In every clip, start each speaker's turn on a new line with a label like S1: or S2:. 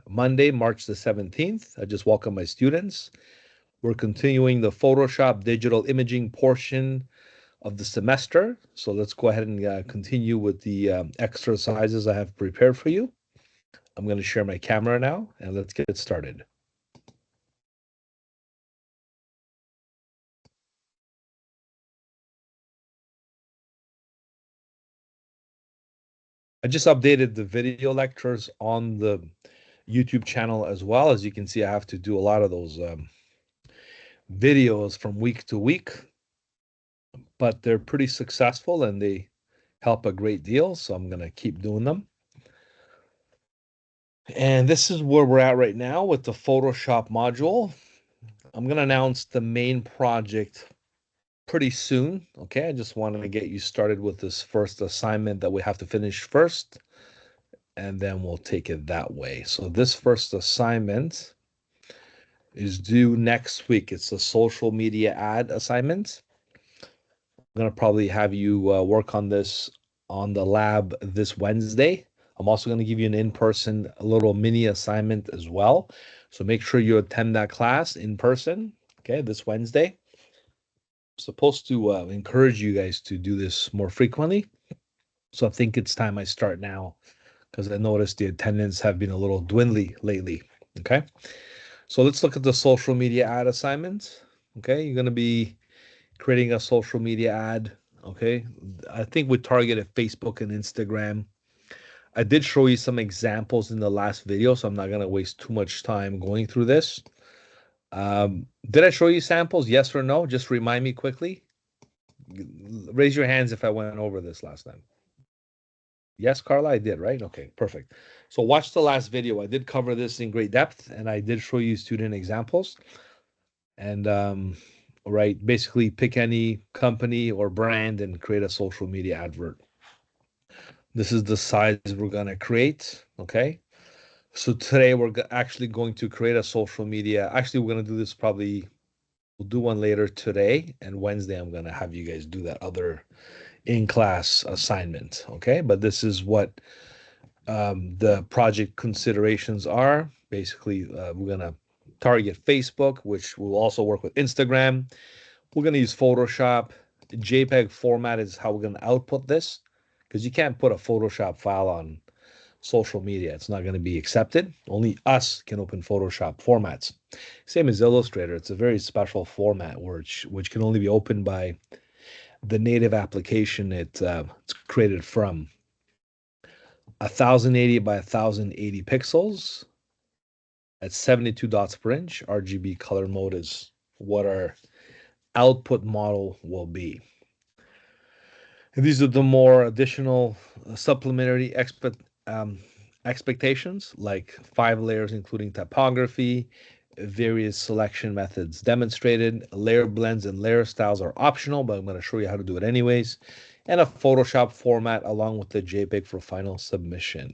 S1: Monday, March the 17th. I just welcome my students. We're continuing the Photoshop digital imaging portion of the semester. So let's go ahead and continue with the exercises I have prepared for you. I'm going to share my camera now and let's get started. I just updated the video lectures on the YouTube channel as well. As you can see, I have to do a lot of those videos from week to week, but they're pretty successful and they help a great deal. So I'm going to keep doing them. And this is where we're at right now with the Photoshop module. I'm going to announce the main project pretty soon. Okay, I just wanted to get you started with this first assignment that we have to finish first, and then we'll take it that way. So this first assignment is due next week. It's a social media ad assignment. I'm going to probably have you work on this on the lab this Wednesday. I'm also going to give you an in-person little mini assignment as well. So make sure you attend that class in person, okay, this Wednesday. I'm supposed to encourage you guys to do this more frequently. So I think it's time I start now because I noticed the attendance have been a little dwindly lately, okay? So let's look at the social media ad assignment, okay? You're going to be creating a social media ad, okay? I think we targeted Facebook and Instagram. I did show you some examples in the last video, so I'm not going to waste too much time going through this. Did I show you samples? Yes or no? Just remind me quickly. Raise your hands if I went over this last time. Yes, Carla, I did, right? Okay, perfect. So watch the last video. I did cover this in great depth, and I did show you student examples. And right, basically pick any company or brand and create a social media advert. This is the size we're going to create, okay? So today we're actually going to create a social media. Actually, we're going to do this probably, we'll do one later today, and Wednesday I'm going to have you guys do that other in-class assignment, okay? But this is what the project considerations are. Basically, we're going to target Facebook, which will also work with Instagram. We're going to use Photoshop. JPEG format is how we're going to output this because you can't put a Photoshop file on social media. It's not going to be accepted. Only us can open Photoshop formats. Same as Illustrator. It's a very special format which can only be opened by the native application it's created from. 1080 by 1080 pixels at 72 dots per inch. RGB color mode is what our output model will be. And these are the more additional supplementary expectations, like 5 layers, including typography, various selection methods demonstrated. Layer blends and layer styles are optional, but I'm going to show you how to do it anyways. And a Photoshop format along with the JPEG for final submission.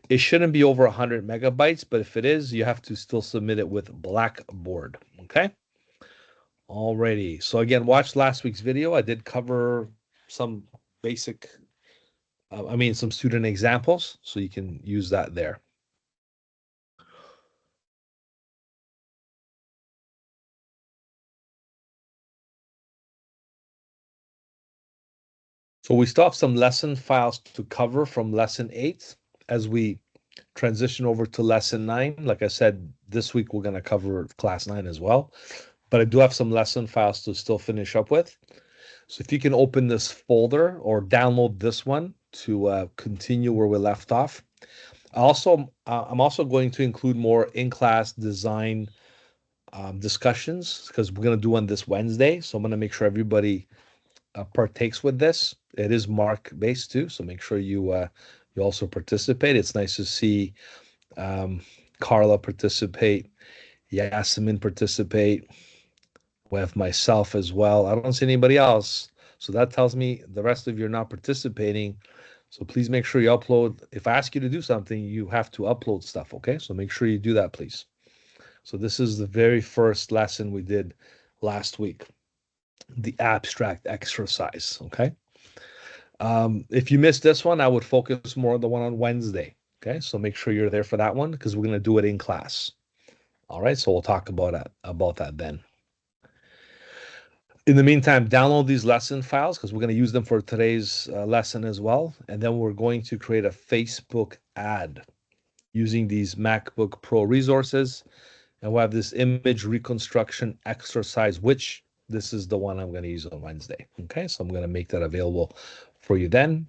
S1: It shouldn't be over 100 megabytes, but if it is, you have to still submit it with Blackboard, okay? Alrighty, so again, watch last week's video. I did cover some basic, some student examples, so you can use that there. So we still have some lesson files to cover from lesson 8 as we transition over to lesson 9. Like I said, this week we're going to cover class 9 as well, but I do have some lesson files to still finish up with. So if you can open this folder or download this one to continue where we left off. I'm also going to include more in-class design discussions because we're going to do one this Wednesday. So I'm going to make sure everybody partakes with this. It is mark based too, so make sure you also participate. It's nice to see Carla participate, Yasmin participate, with myself as well. I don't see anybody else, so that tells me the rest of you are not participating. So please make sure you upload. If I ask you to do something, you have to upload stuff, okay? So make sure you do that, please. So this is the very first lesson we did last week, the abstract exercise, okay? If you missed this one, I would focus more on the one on Wednesday. Okay, so make sure you're there for that one because we're going to do it in class. All right, so we'll talk about that then. In the meantime, download these lesson files because we're going to use them for today's lesson as well. And then we're going to create a Facebook ad using these MacBook Pro resources. And we'll have this image reconstruction exercise, which this is the one I'm going to use on Wednesday. Okay, so I'm going to make that available for you then.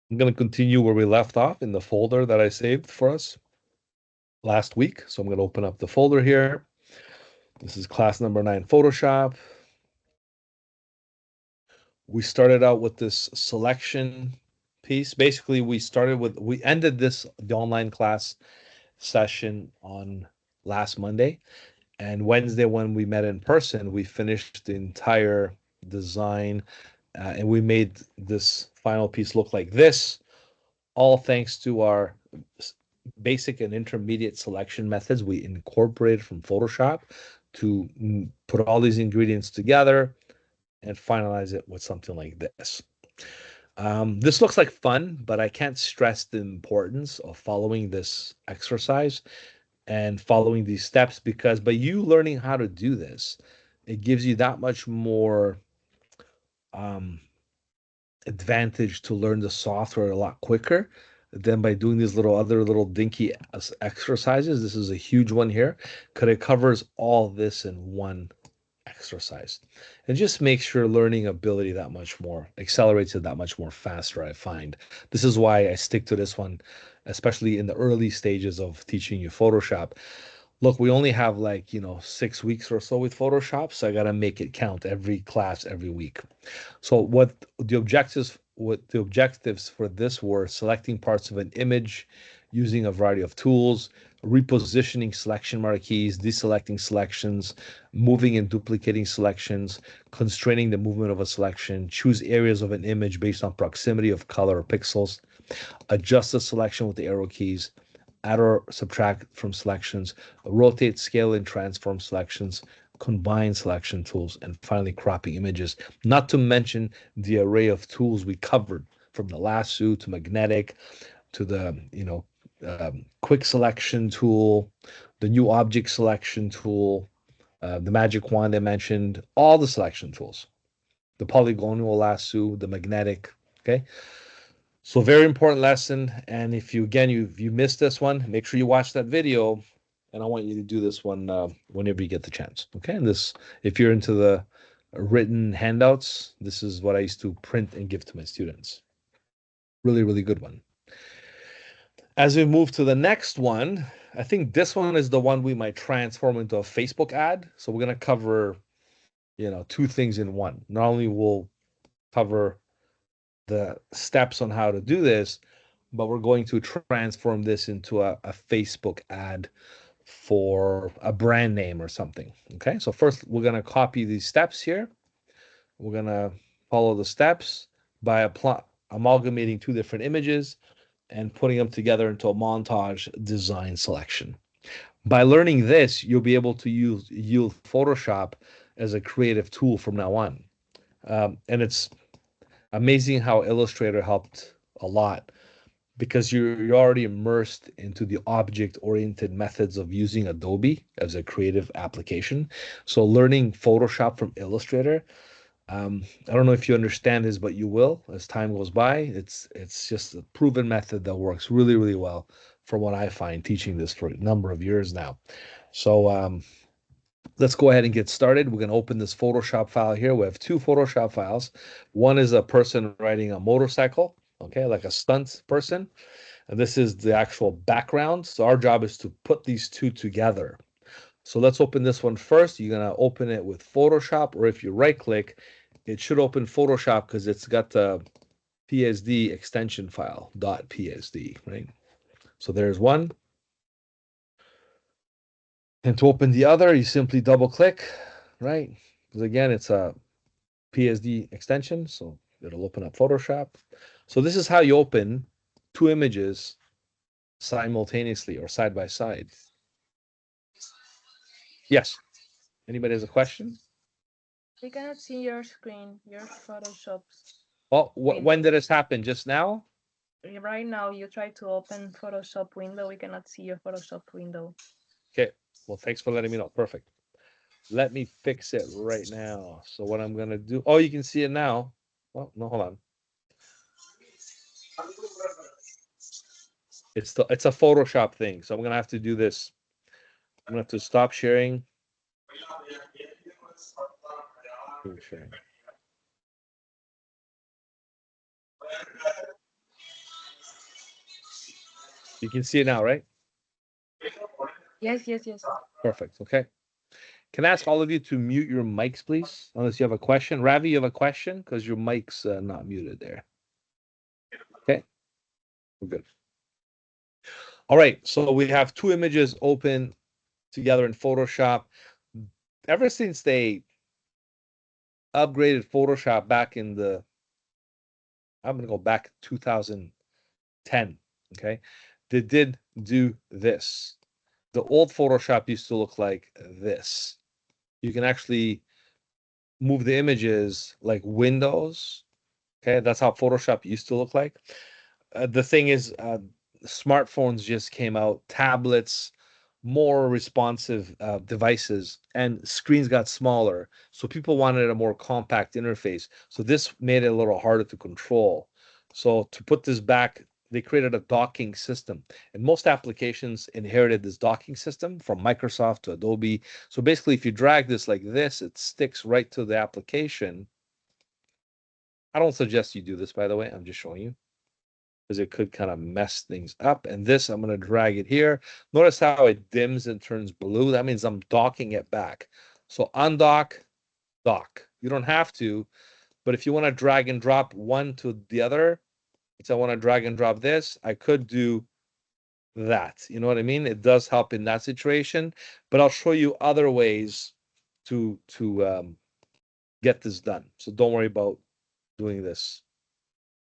S1: I'm going to continue where we left off in the folder that I saved for us last week. So I'm going to open up the folder here. This is class number 9 Photoshop. We started out with this selection piece. Basically, we ended the online class session on last Monday. And Wednesday, when we met in person, we finished the entire design and we made this final piece look like this, all thanks to our basic and intermediate selection methods we incorporated from Photoshop to put all these ingredients together and finalize it with something like this. This looks like fun, but I can't stress the importance of following this exercise and following these steps because by you learning how to do this, it gives you that much more um, advantage to learn the software a lot quicker than by doing these other little dinky exercises. This is a huge one here because it covers all this in one exercise. It just makes your learning ability that much more, accelerates it that much more faster, I find. This is why I stick to this one, especially in the early stages of teaching you Photoshop. Look, we only have 6 weeks or so with Photoshop, so I got to make it count every class, every week. So what the objectives for this were selecting parts of an image using a variety of tools, repositioning selection marquees, deselecting selections, moving and duplicating selections, constraining the movement of a selection, choose areas of an image based on proximity of color or pixels, adjust the selection with the arrow keys, add or subtract from selections, rotate, scale, and transform selections, combine selection tools, and finally cropping images. Not to mention the array of tools we covered from the lasso to magnetic to the quick selection tool, the new object selection tool, the magic wand I mentioned, all the selection tools, the polygonal lasso, the magnetic. Okay, so very important lesson. And if you missed this one, make sure you watch that video. And I want you to do this one whenever you get the chance. Okay. And if you're into the written handouts, this is what I used to print and give to my students. Really, really good one. As we move to the next one, I think this one is the one we might transform into a Facebook ad. So we're going to cover, two things in one. Not only will cover the steps on how to do this, but we're going to transform this into a Facebook ad for a brand name or something. Okay, so first we're going to copy these steps here. We're going to follow the steps by amalgamating two different images and putting them together into a montage design selection. By learning this, you'll be able to use Photoshop as a creative tool from now on. And it's amazing how Illustrator helped a lot because you're already immersed into the object-oriented methods of using Adobe as a creative application. So learning Photoshop from Illustrator, I don't know if you understand this, but you will as time goes by. It's just a proven method that works really, really well from what I find teaching this for a number of years now. So let's go ahead and get started. We're going to open this Photoshop file here. We have two Photoshop files. One is a person riding a motorcycle, okay, like a stunt person. And this is the actual background. So our job is to put these two together. So let's open this one first. You're going to open it with Photoshop, or if you right click, it should open Photoshop because it's got the PSD extension file, .psd, right? So there's one. And to open the other, you simply double click, right? Because again, it's a PSD extension, so it'll open up Photoshop. So this is how you open two images simultaneously or side by side. Yes. Anybody has a question?
S2: We cannot see your screen, your Photoshop's
S1: Oh, when
S2: window.
S1: did this happen? Just now?
S2: Right now, you try to open Photoshop window. We cannot see your Photoshop window.
S1: Okay. Well, thanks for letting me know. Perfect. Let me fix it right now. So what I'm gonna do? Oh, you can see it now. Oh no, hold on. It's a Photoshop thing. So I'm gonna have to do this. I'm gonna have to stop sharing. Sharing. You can see it now, right?
S2: Yes, yes, yes.
S1: Perfect. Okay. Can I ask all of you to mute your mics, please? Unless you have a question. Ravi, you have a question? Because your mic's not muted there. Okay. We're good. All right. So we have two images open together in Photoshop. Ever since they upgraded Photoshop back in the, I'm going to go back 2010. Okay. They did do this. The old Photoshop used to look like this. You can actually move the images like windows. Okay, that's how Photoshop used to look like. The thing is, smartphones just came out, tablets, more responsive devices, and screens got smaller. So people wanted a more compact interface. So this made it a little harder to control. So to put this back, they created a docking system. And most applications inherited this docking system from Microsoft to Adobe. So basically, if you drag this like this, it sticks right to the application. I don't suggest you do this, by the way. I'm just showing you because it could kind of mess things up. And this, I'm going to drag it here. Notice how it dims and turns blue. That means I'm docking it back. So undock, dock. You don't have to, but if you want to drag and drop one to the other, so I want to drag and drop this, I could do that. You know what I mean? It does help in that situation, but I'll show you other ways to get this done. So don't worry about doing this.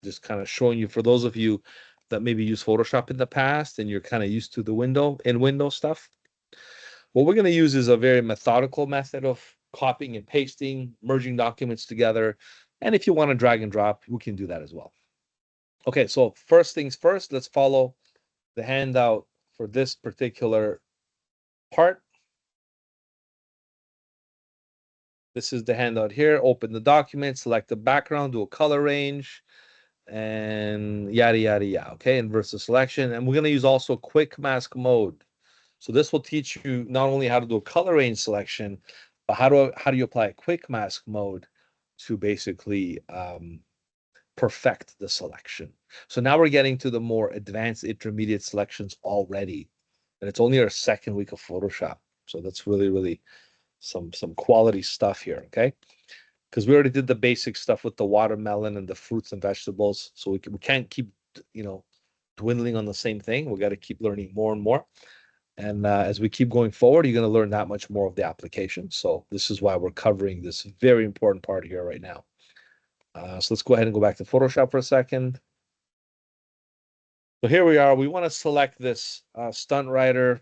S1: Just kind of showing you for those of you that maybe use Photoshop in the past and you're kind of used to the window stuff. What we're going to use is a very methodical method of copying and pasting, merging documents together. And if you want to drag and drop, we can do that as well. Okay, so first things first, let's follow the handout for this particular part. This is the handout here. Open the document, select the background, do a color range, and yada, yada, yada. Okay, inverse the selection. And we're going to use also quick mask mode. So this will teach you not only how to do a color range selection, but how do you apply a quick mask mode to basically perfect the selection. So now we're getting to the more advanced intermediate selections already. And it's only our second week of Photoshop. So that's really, really some quality stuff here, okay? Because we already did the basic stuff with the watermelon and the fruits and vegetables. So we can't keep, dwindling on the same thing. We got to keep learning more and more. And as we keep going forward, you're going to learn that much more of the application. So this is why we're covering this very important part here right now. So let's go ahead and go back to Photoshop for a second. So here we are. We want to select this stunt rider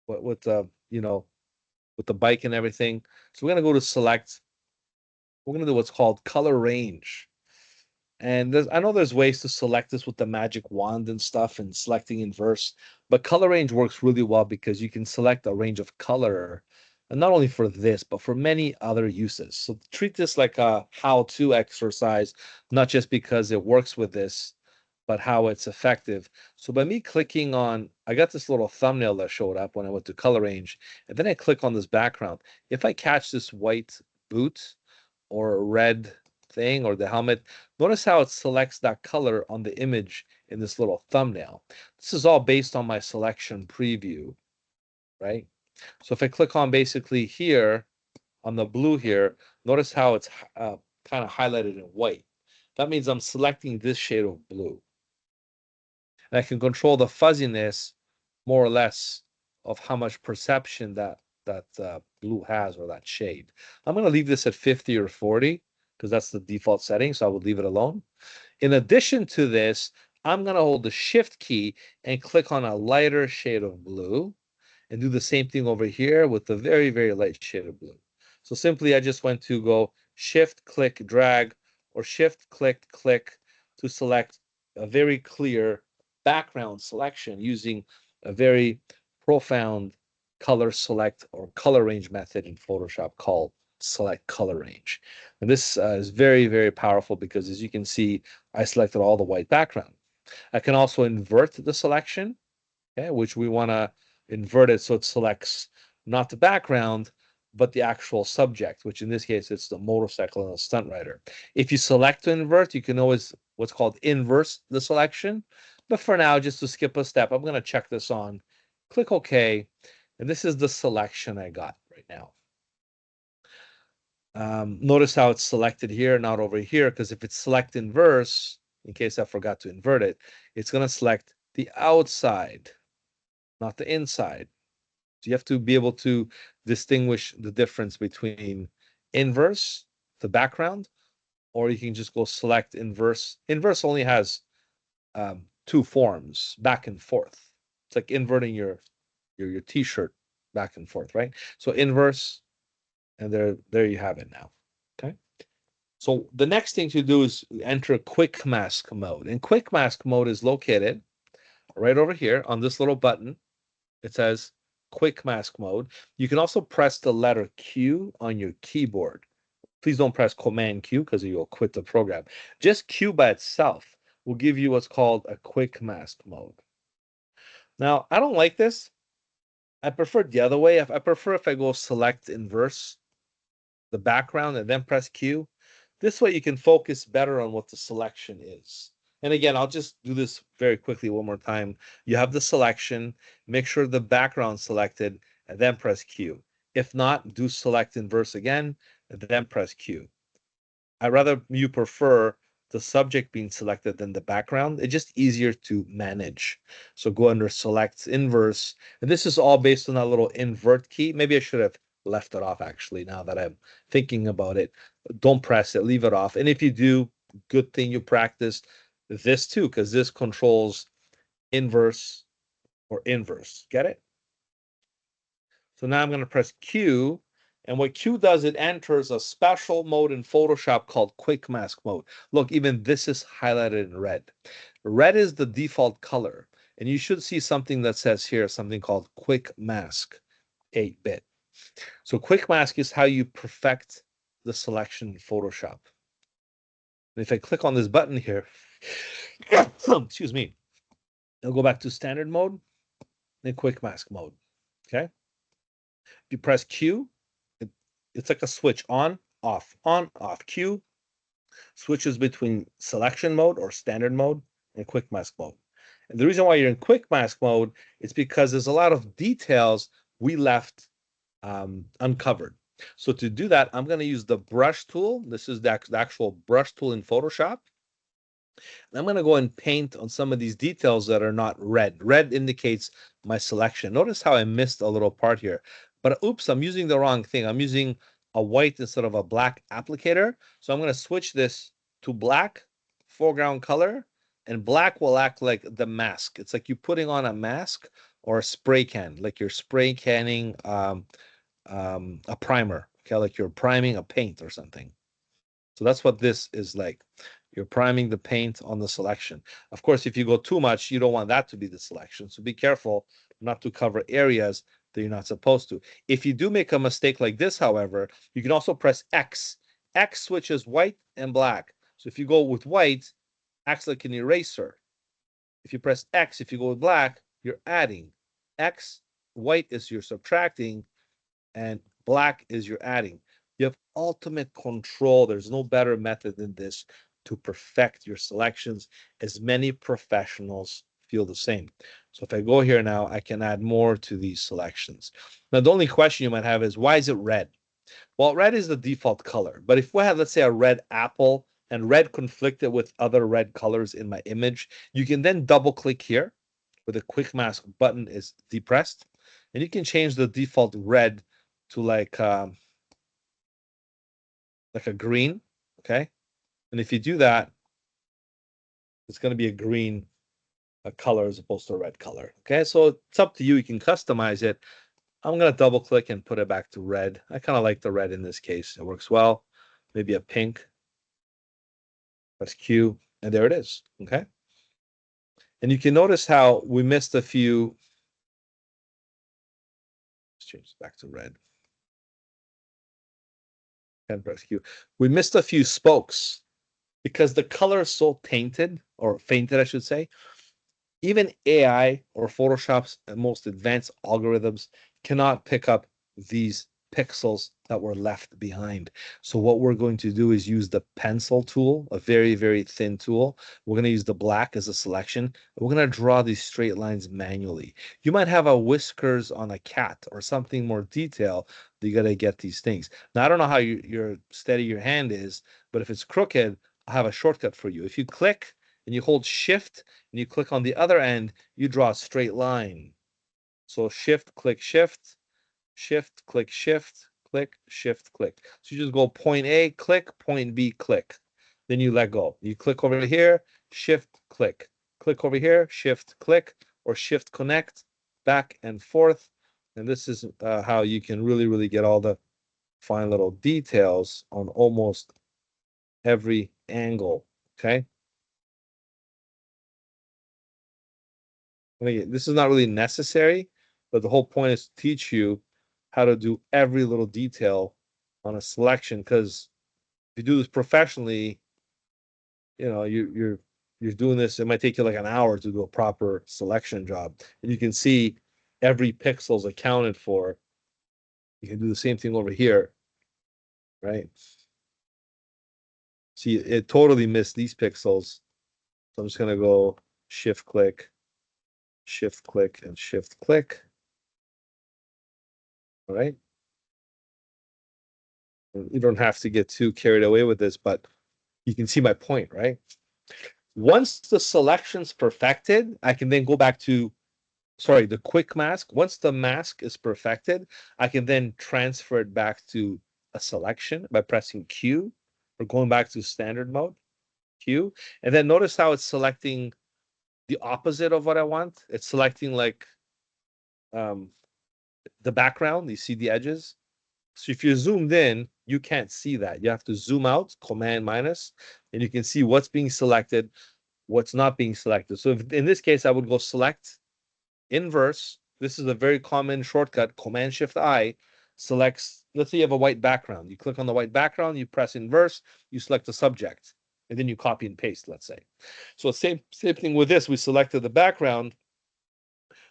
S1: with the, with the bike and everything. So we're going to go to select. We're going to do what's called color range. And I know there's ways to select this with the magic wand and stuff and selecting inverse, but color range works really well because you can select a range of color, and not only for this, but for many other uses. So treat this like a how-to exercise, not just because it works with this, but how it's effective. So by me clicking on, I got this little thumbnail that showed up when I went to color range, and then I click on this background. If I catch this white boot or a red thing or the helmet, notice how it selects that color on the image in this little thumbnail. This is all based on my selection preview, right? So if I click on basically here on the blue here, notice how it's kind of highlighted in white. That means I'm selecting this shade of blue. And I can control the fuzziness more or less of how much perception that blue has or that shade. I'm going to leave this at 50 or 40 because that's the default setting, so I would leave it alone. In addition to this, I'm going to hold the Shift key and click on a lighter shade of blue and do the same thing over here with the very, very light shade of blue. So simply I just went to go Shift, click, drag, or Shift, click, click to select a very clear background selection using a very profound color select or color range method in Photoshop called select color range. And this is very, very powerful because as you can see, I selected all the white background. I can also invert the selection, okay, which we want to invert it so it selects not the background, but the actual subject, which in this case, it's the motorcycle and the stunt rider. If you select to invert, you can always what's called inverse the selection. But for now, just to skip a step, I'm going to check this on, click OK, and this is the selection I got right now. Notice how it's selected here, not over here, because if it's select inverse, in case I forgot to invert it, it's going to select the outside, not the inside. So you have to be able to distinguish the difference between inverse, the background, or you can just go select inverse. Inverse only has two forms, back and forth. It's like inverting your t-shirt back and forth, right? So inverse, and there you have it now. Okay. So the next thing to do is enter quick mask mode. And quick mask mode is located right over here on this little button. It says quick mask mode. You can also press the letter Q on your keyboard. Please don't press Command Q because you'll quit the program. Just Q by itself will give you what's called a quick mask mode. Now, I don't like this. I prefer the other way. I prefer if I go select inverse the background and then press Q. This way you can focus better on what the selection is. And again, I'll just do this very quickly one more time. You have the selection, make sure the background selected, and then press Q. If not, do select inverse again, and then press Q. I rather you prefer the subject being selected than the background. It's just easier to manage. So go under select inverse. And this is all based on that little invert key. Maybe I should have left it off actually now that I'm thinking about it. Don't press it, leave it off. And if you do, good thing you practiced this too, because this controls inverse or inverse. Get it? So now I'm going to press Q. And what Q does, it enters a special mode in Photoshop called Quick Mask Mode. Look, even this is highlighted in red. Red is the default color. And you should see something that says here, something called Quick Mask 8-bit. So Quick Mask is how you perfect the selection in Photoshop. And if I click on this button here, excuse me, I'll go back to standard mode and quick mask mode. Okay. If you press Q, it's like a switch on, off, Q switches between selection mode or standard mode and quick mask mode. And the reason why you're in quick mask mode is because there's a lot of details we left uncovered. So to do that, I'm going to use the brush tool. This is the actual brush tool in Photoshop. And I'm going to go and paint on some of these details that are not red. Red indicates my selection. Notice how I missed a little part here. But oops, I'm using the wrong thing. I'm using a white instead of a black applicator. So I'm going to switch this to black foreground color. And black will act like the mask. It's like you putting on a mask or a spray can, like you're spray canning a primer. Okay, like you're priming a paint or something. So that's what this is like. You're priming the paint on the selection. Of course, if you go too much, you don't want that to be the selection. So be careful not to cover areas that you're not supposed to. If you do make a mistake like this, however, you can also press X. X switches white and black. So if you go with white, acts like an eraser. If you press X, if you go with black, you're adding. X, white is you're subtracting, and black is you're adding. You have ultimate control. There's no better method than this to perfect your selections, as many professionals feel the same. So if I go here now, I can add more to these selections. Now, the only question you might have is, why is it red? Well, red is the default color. But if we have, let's say, a red apple and red conflicted with other red colors in my image, you can then double click here where the quick mask button is depressed. And you can change the default red to like a green, okay? And if you do that, It's going to be a green color as opposed to a red color. Okay, so it's up to you. You can customize it. I'm going to double click and put it back to red. I kind of like the red in this case. It works well. Maybe a pink. Press Q, and there it is. Okay. And you can notice how we missed a few. Let's change it back to red. And press Q. We missed a few spokes because the color is so tainted or fainted, I should say. Even AI or Photoshop's most advanced algorithms cannot pick up these pixels that were left behind. So what we're going to do is use the pencil tool, a very, very thin tool. We're going to use the black as a selection. We're going to draw these straight lines manually. You might have a whiskers on a cat or something more detailed. You got to get these things. Now, I don't know how your steady your hand is, but if it's crooked, I have a shortcut for you. If you click and you hold shift and you click on the other end, you draw a straight line. So shift, click, shift, shift, click, shift, click, shift, click. So you just go point A, click, point B, click. Then you let go. You click over here, shift, click. Click over here, shift, click, or shift, connect, back and forth. And this is how you can really, really get all the fine little details on almost every angle. Okay. And again, this is not really necessary, but the whole point is to teach you how to do every little detail on a selection. Because if you do this professionally, you're doing this. It might take you like an hour to do a proper selection job, and you can see every pixel is accounted for. You can do the same thing over here, right? See, it totally missed these pixels. So I'm just gonna go shift click, and shift click. All right. You don't have to get too carried away with this, but you can see my point, right? Once the selection's perfected, I can then go back to, sorry, the quick mask. Once the mask is perfected, I can then transfer it back to a selection by pressing Q or going back to standard mode, Q. And then notice how it's selecting the opposite of what I want. It's selecting like um, the background. You see the edges? So if you're zoomed in, you can't see that. You have to zoom out, Command minus, and you can see what's being selected, what's not being selected. So if, in this case, I would go select inverse. This is a very common shortcut, Command Shift I selects, let's say you have a white background. You click on the white background, you press inverse, you select the subject, and then you copy and paste, let's say. So same thing with this. We selected the background,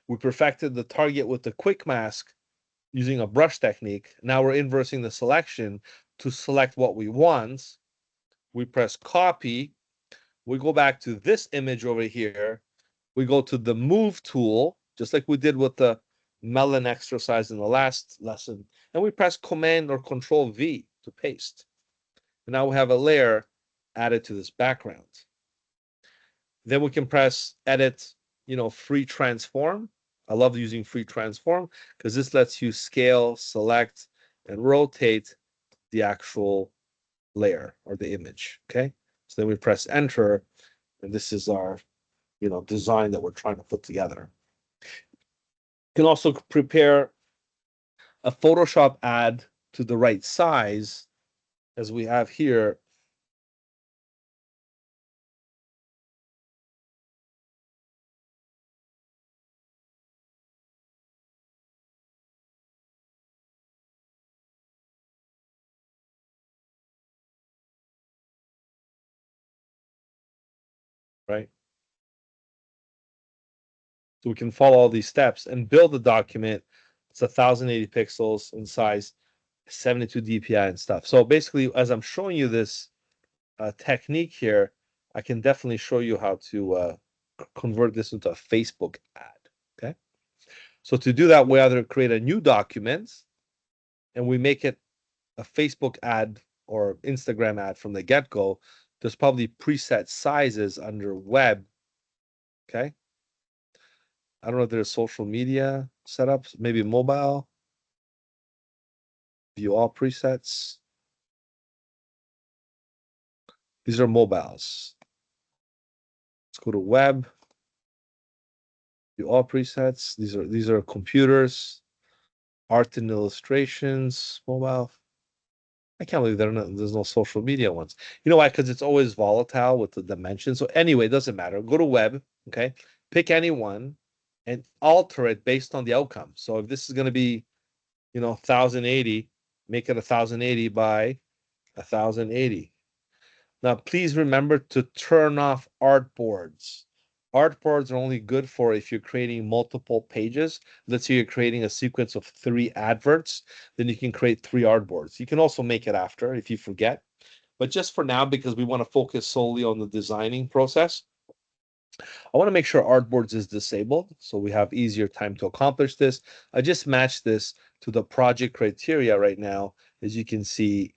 S1: we perfected the target with the quick mask, using a brush technique. Now we're inversing the selection to select what we want. We press copy. We go back to this image over here. We go to the move tool, just like we did with the melon exercise in the last lesson. And we press Command or Control V to paste. And now we have a layer added to this background. Then we can press edit, free transform. I love using free transform because this lets you scale, select, and rotate the actual layer or the image. Okay. So then we press enter, and this is our, design that we're trying to put together. You can also prepare a Photoshop ad to the right size as we have here. Right. So we can follow all these steps and build the document. It's 1080 pixels in size, 72 DPI and stuff. So basically, as I'm showing you this technique here, I can definitely show you how to convert this into a Facebook ad. Okay. So to do that, we either create a new document and we make it a Facebook ad or Instagram ad from the get-go. There's probably preset sizes under web. Okay. I don't know if there's social media setups, maybe mobile, view all presets. These are mobiles. go to web, do all presets. These are computers, art and illustrations, mobile. I can't believe there's no social media ones. You know why? Because it's always volatile with the dimensions. So anyway, it doesn't matter. Go to web, okay? Pick any one and alter it based on the outcome. So if this is going to be, 1080, make it 1080 by 1080. Now, please remember to turn off artboards. Artboards are only good for if you're creating multiple pages. Let's say you're creating a sequence of 3 adverts, then you can create 3 artboards. You can also make it after if you forget. But just for now, because we want to focus solely on the designing process, I want to make sure artboards is disabled so we have easier time to accomplish this. I just matched this to the project criteria right now. As you can see,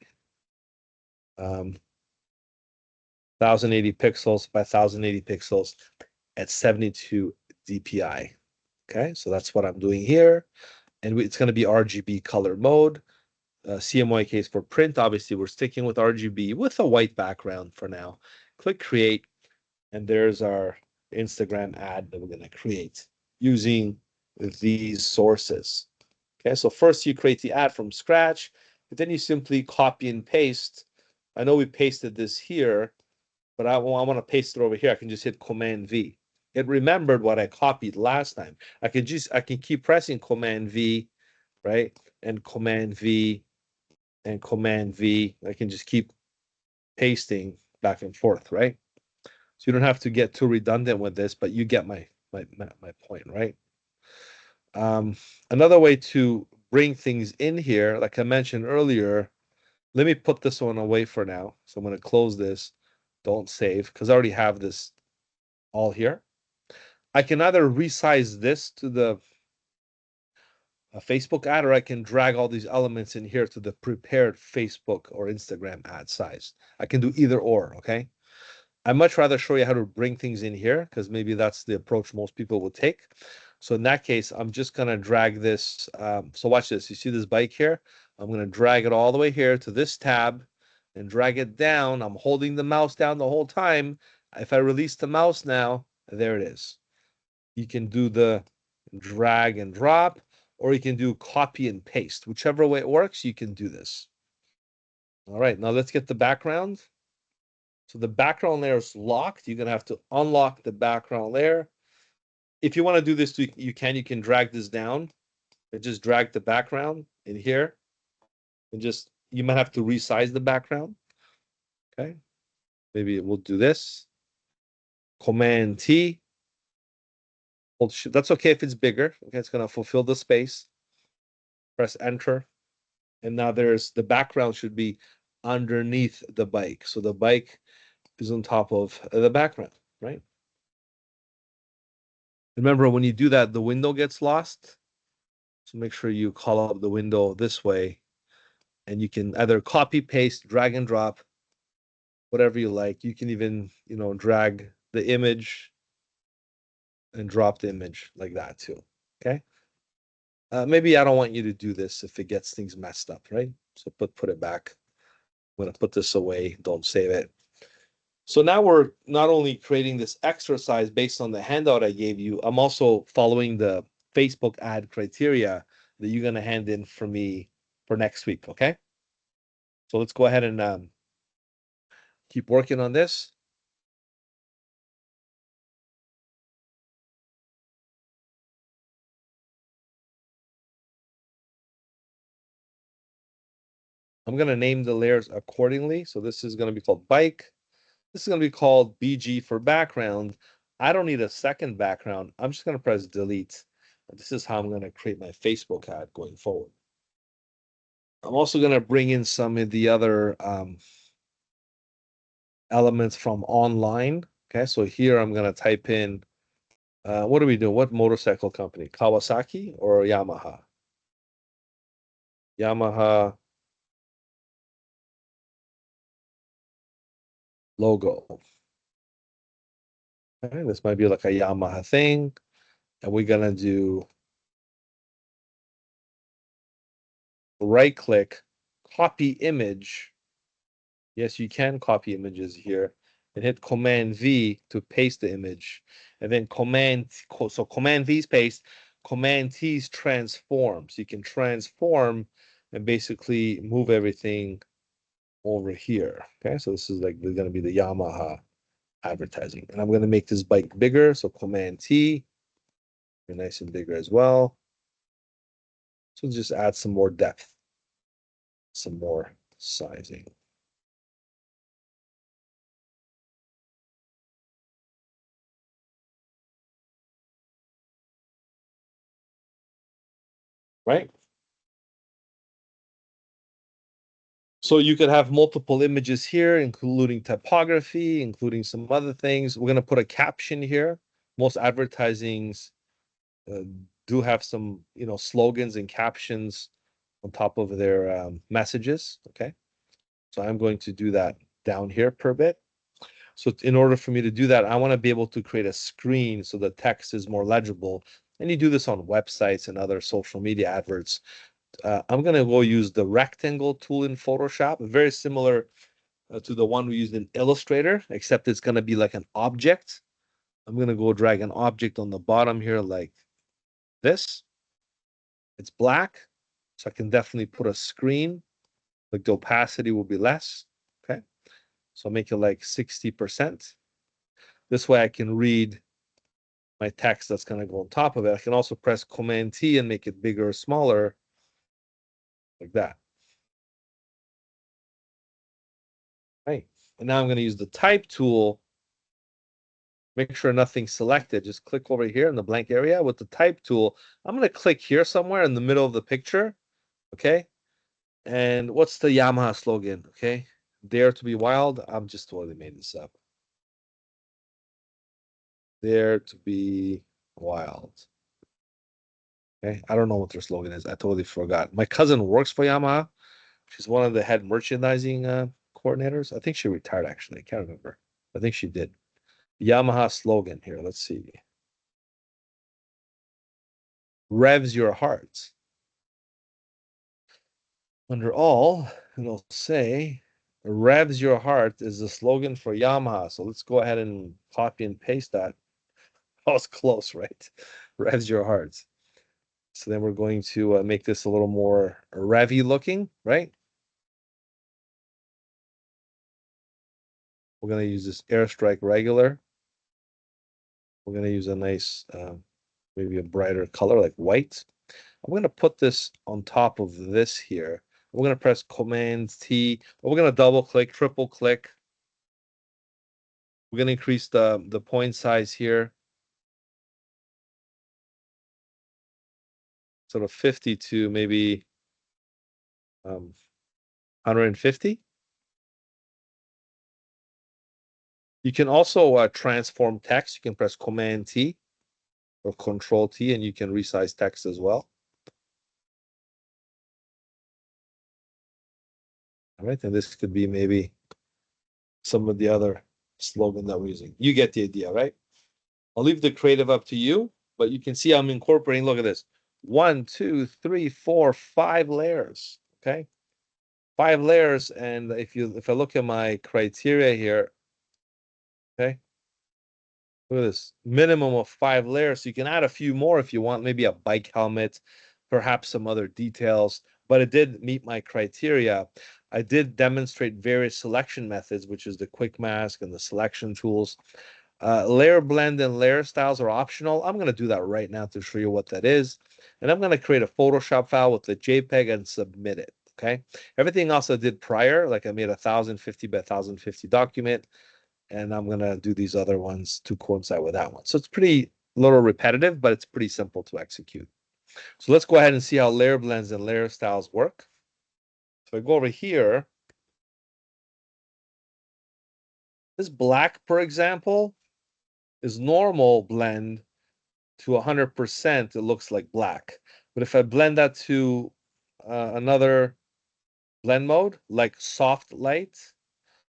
S1: 1080 pixels by 1080 pixels at 72 dpi. Okay, so that's what I'm doing here. And it's going to be RGB color mode. CMYK is for print. Obviously, we're sticking with RGB with a white background for now. Click create, and there's our Instagram ad that we're going to create using these sources. Okay, so first you create the ad from scratch, but then you simply copy and paste. I know we pasted this here, but I want to paste it over here. I can just hit Command V. It remembered what I copied last time. I can keep pressing Command V, right? And Command V and Command V. I can just keep pasting back and forth, right? So you don't have to get too redundant with this, but you get my point, right? Um, Another way to bring things in here, like I mentioned earlier, let me put this one away for now. So I'm going to close this. Don't save because I already have this all here. I can either resize this to the Facebook ad, or I can drag all these elements in here to the prepared Facebook or Instagram ad size. I can do either or, okay? I'd much rather show you how to bring things in here because maybe that's the approach most people will take. So in that case, I'm just gonna drag this. So watch this. You see this bike here? I'm gonna drag it all the way here to this tab and drag it down. I'm holding the mouse down the whole time. If I release the mouse now, there it is. You can do the drag and drop, or you can do copy and paste. Whichever way it works, you can do this. All right, now let's get the background. So the background layer is locked. You're gonna have to unlock the background layer. If you want to do this, you can drag this down and just drag the background in here and just, you might have to resize the background. Okay, maybe we'll do this. Command T. That's okay if it's bigger. Okay, it's gonna fulfill the space. Press enter. And now there's the background should be underneath the bike. So the bike is on top of the background, right? Remember, when you do that, the window gets lost. So make sure you call up the window this way, and you can either copy, paste, drag and drop, whatever you like. You can even, drag the image and drop the image like that too. Okay. Maybe I don't want you to do this if it gets things messed up, right? So put it back. I'm gonna put this away. Don't save it. So now we're not only creating this exercise based on the handout I gave you, I'm also following the Facebook ad criteria that you're going to hand in for me for next week. Okay. So let's go ahead and keep working on this. I'm going to name the layers accordingly. So this is going to be called bike. This is going to be called BG for background. I don't need a second background. I'm just going to press delete. This is how I'm going to create my Facebook ad going forward. I'm also going to bring in some of the other elements from online. Okay, so here I'm going to type in, what are we doing? What motorcycle company? Kawasaki or Yamaha? Yamaha logo. Okay, this might be like a Yamaha thing. And we're going to do right click, copy image. Yes, you can copy images here. and hit Command V to paste the image. And then Command V is paste, Command T is transform. So you can transform and basically move everything over here. Okay, so this is like going to be the Yamaha advertising. And I'm going to make this bike bigger. So Command T, nice and bigger as well. So just add some more depth, some more sizing. Right? So you could have multiple images here, including typography, including some other things. We're going to put a caption here. Most advertisings uh, do have some, slogans and captions on top of their messages. Okay. So I'm going to do that down here per bit. So in order for me to do that, I want to be able to create a screen so the text is more legible. And you do this on websites and other social media adverts. I'm going to go use the rectangle tool in Photoshop, very similar to the one we used in Illustrator, except it's going to be like an object. I'm going to go drag an object on the bottom here like this. It's black, so I can definitely put a screen. Like the opacity will be less. Okay, so I'll make it like 60%. This way I can read my text that's going to go on top of it. I can also press Command T and make it bigger or smaller like that. Right. And now I'm going to use the type tool. Make sure nothing's selected. Just click over here in the blank area with the type tool. I'm going to click here somewhere in the middle of the picture. Okay. And what's the Yamaha slogan? Okay. Dare to be wild. I'm just totally made this up. Dare to be wild. Okay. I don't know what their slogan is. I totally forgot. My cousin works for Yamaha. She's one of the head merchandising coordinators. I think she retired actually. I can't remember. I think she did. Yamaha slogan here. Let's see. Revs your heart. Under all, it'll say revs your heart is the slogan for Yamaha. So let's go ahead and copy and paste that. Oh, it's close, right? Revs your heart. So then we're going to make this a little more revy looking, right? We're going to use this Airstrike regular. We're going to use a nice, maybe a brighter color like white. I'm going to put this on top of this here. We're going to press Command T. We're going to double click, triple click. We're going to increase the point size here. Sort of 50 to maybe 150. You can also transform text. You can press Command T or Control T, and you can resize text as well. All right, and this could be maybe some of the other slogan that we're using. You get the idea, right? I'll leave the creative up to you, but you can see I'm incorporating, look at this. 1, 2, 3, 4, 5 layers. Okay. 5 layers. And if I look at my criteria here, okay, look at this. Minimum of 5 layers. So you can add a few more if you want, maybe a bike helmet, perhaps some other details, but it did meet my criteria. I did demonstrate various selection methods, which is the quick mask and the selection tools. Layer blend and layer styles are optional. I'm going to do that right now to show you what that is. And I'm going to create a Photoshop file with the JPEG and submit it. Okay. Everything else I did prior, like I made a 1050 by 1050 document, and I'm going to do these other ones to coincide with that one. So it's pretty little repetitive, but it's pretty simple to execute. So let's go ahead and see how layer blends and layer styles work. So I go over here. This black, for example, is normal blend to 100%, it looks like black. But if I blend that to another blend mode, like soft light,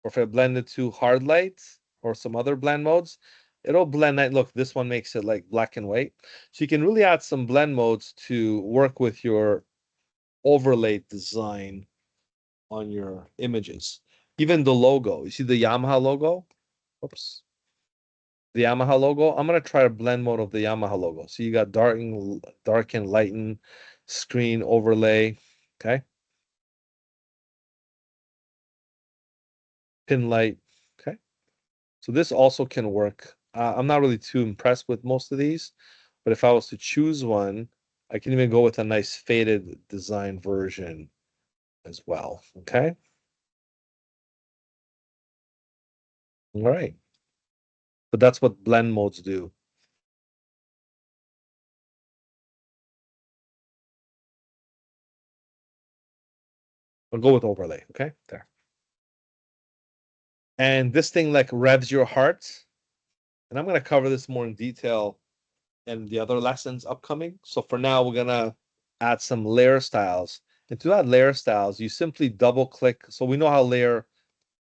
S1: or if I blend it to hard light or some other blend modes, it'll blend that. Look, this one makes it like black and white. So you can really add some blend modes to work with your overlay design on your images. Even the logo, you see the Yamaha logo? Oops. The Yamaha logo. I'm gonna try a blend mode of the Yamaha logo. So you got darken, lighten, screen overlay. Okay. Pin light. Okay. So this also can work. I'm not really too impressed with most of these, but if I was to choose one, I can even go with a nice faded design version as well. Okay. All right. But that's what blend modes do. I'll go with overlay. Okay. There. And this thing like revs your heart. And I'm going to cover this more in detail in the other lessons upcoming. So for now, we're going to add some layer styles. And to add layer styles, you simply double click. So we know how layer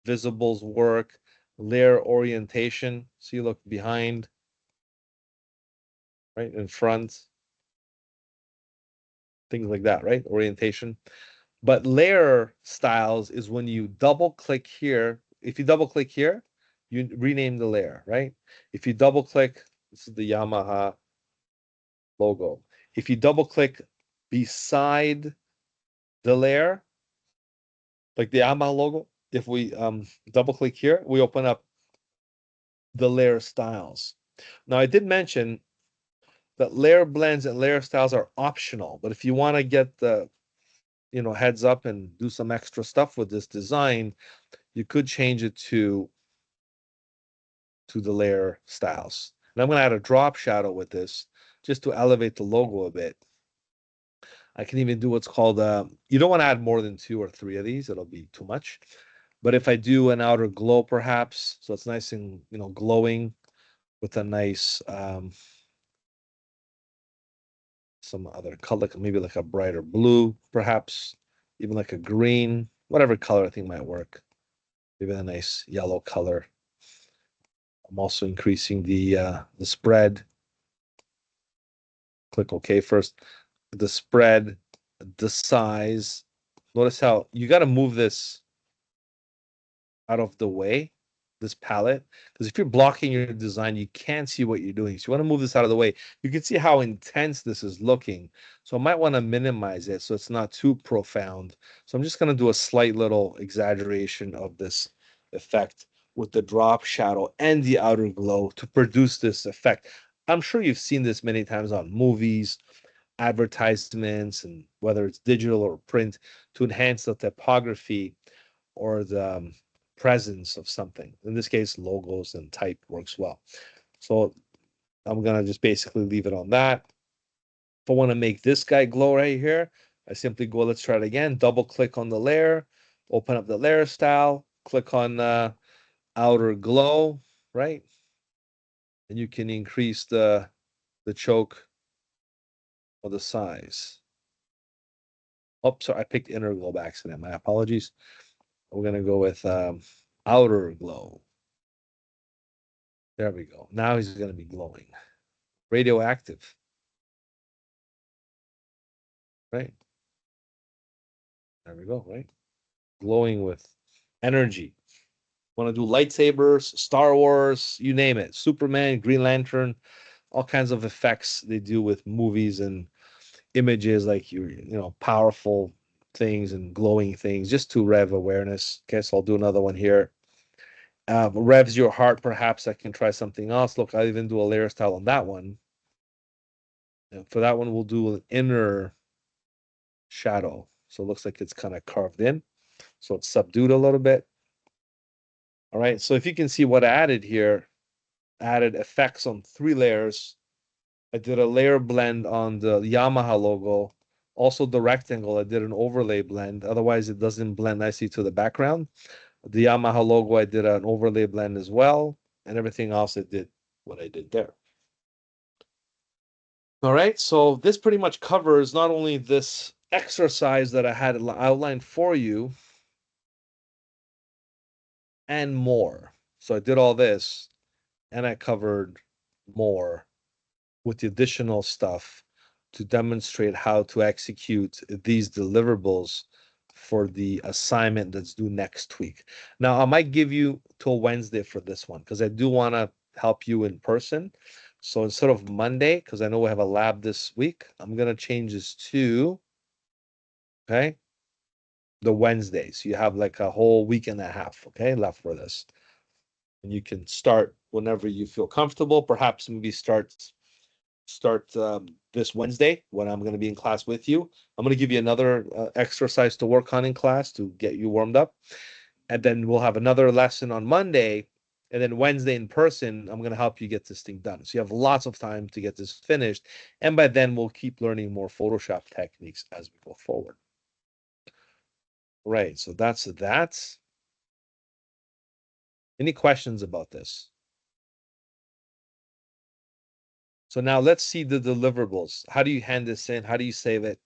S1: visibles work, layer orientation. So you look behind, right, in front, things like that, right? Orientation. But layer styles is when you double click here. If you double click here, you rename the layer, right? If you double click, this is the Yamaha logo. If you double click beside the layer, like the Yamaha logo, if we double click here, we open up the layer styles. Now, I did mention that layer blends and layer styles are optional, but if you want to get the heads up and do some extra stuff with this design, you could change it to the layer styles. And I'm going to add a drop shadow with this just to elevate the logo a bit. I can even do what's called, you don't want to add more than 2 or 3 of these. It'll be too much. But if I do an outer glow, perhaps, so it's nice and, glowing with a nice, some other color, maybe like a brighter blue, perhaps, even like a green, whatever color I think might work. Maybe a nice yellow color. I'm also increasing the spread. Click OK first. The spread, the size. Notice how you got to move this out of the way, this palette, because if you're blocking your design, you can't see what you're doing. So you want to move this out of the way. You can see how intense this is looking. So I might want to minimize it so it's not too profound. So I'm just going to do a slight little exaggeration of this effect with the drop shadow and the outer glow to produce this effect. I'm sure you've seen this many times on movies, advertisements, and whether it's digital or print to enhance the typography or the presence of something. In this case, logos and type works well. So I'm gonna just basically leave it on that. If I want to make this guy glow right here, I simply go, let's try it again, double click on the layer, open up the layer style, click on outer glow, right? And you can increase the choke or the size. Oh, sorry, I picked inner glow by accident. My apologies. We're gonna go with outer glow. There we go. Now he's gonna be glowing. Radioactive, right? There we go, right? Glowing with energy. Want to do lightsabers, Star Wars, you name it. Superman, Green Lantern, all kinds of effects they do with movies and images like powerful things and glowing things just to rev awareness. Okay, so I'll do another one here. Revs your heart, perhaps I can try something else. Look, I even do a layer style on that one. And for that one, we'll do an inner shadow. So it looks like it's kind of carved in. So it's subdued a little bit. All right. So if you can see what I added here, added effects on 3 layers. I did a layer blend on the Yamaha logo. Also the rectangle, I did an overlay blend. Otherwise, it doesn't blend nicely to the background. The Yamaha logo, I did an overlay blend as well. And everything else, I did what I did there. All right. So this pretty much covers not only this exercise that I had outlined for you, and more. So I did all this and I covered more with the additional stuff to demonstrate how to execute these deliverables for the assignment that's due next week. Now, I might give you till Wednesday for this one because I do want to help you in person. So instead of Monday, because I know we have a lab this week, I'm going to change this to, okay, the Wednesday. So you have like a whole week and a half, okay, left for this. And you can start whenever you feel comfortable. Perhaps maybe start this Wednesday when I'm going to be in class with you. I'm going to give you another exercise to work on in class to get you warmed up. And then we'll have another lesson on Monday. And then Wednesday in person, I'm going to help you get this thing done. So you have lots of time to get this finished. And by then, we'll keep learning more Photoshop techniques as we go forward. Right. So that's that. Any questions about this? So now let's see the deliverables. How do you hand this in? How do you save it?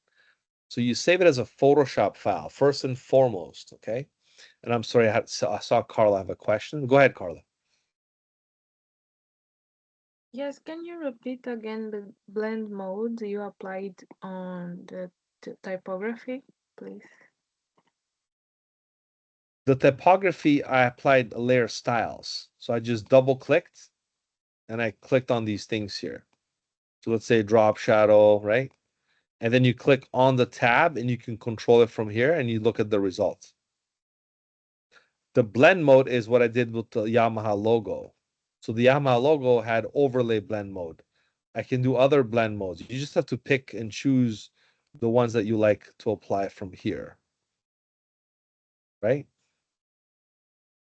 S1: So you save it as a Photoshop file, first and foremost, okay? And I'm sorry, I saw Carla have a question. Go ahead, Carla.
S2: Yes, can you repeat again the blend mode you applied on the typography, please?
S1: The typography, I applied layer styles. So I just double clicked and I clicked on these things here. So let's say drop shadow, right? And then you click on the tab and you can control it from here and you look at the results. The blend mode is what I did with the Yamaha logo. So the Yamaha logo had overlay blend mode. I can do other blend modes. You just have to pick and choose the ones that you like to apply from here, right?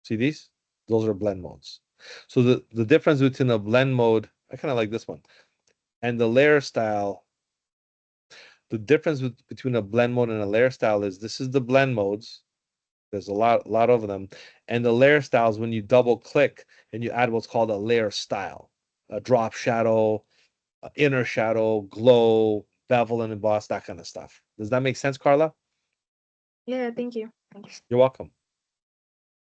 S1: See these? Those are blend modes. So the difference between a blend mode, I kind of like this one, and the layer style, the difference between a blend mode and a layer style is this is the blend modes. There's a lot of them. And the layer styles, when you double click and you add what's called a layer style, a drop shadow, inner shadow, glow, bevel and emboss, that kind of stuff. Does that make sense, Carla?
S2: Yeah, thank you. Thank you.
S1: You're welcome.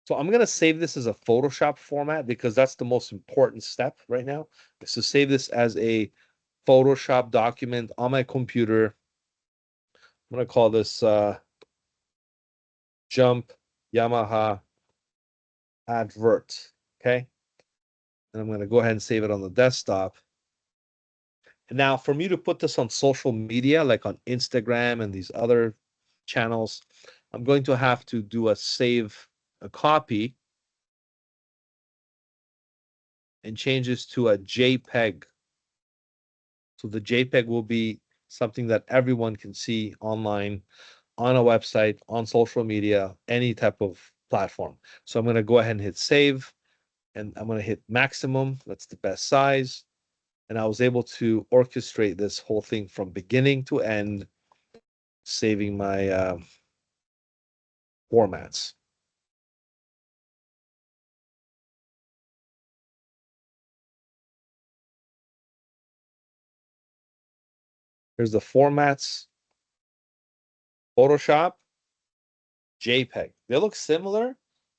S1: So I'm going to save this as a Photoshop format because that's the most important step right now, is to save this as a Photoshop document on my computer. I'm going to call this Jump Yamaha Advert. Okay. And I'm going to go ahead and save it on the desktop. And now for me to put this on social media, like on Instagram and these other channels, I'm going to have to do a save a copy and change this to a JPEG. So the JPEG will be something that everyone can see online, on a website, on social media, any type of platform. So I'm going to go ahead and hit save and I'm going to hit maximum. That's the best size. And I was able to orchestrate this whole thing from beginning to end, saving my formats. Here's the formats, Photoshop, JPEG. They look similar,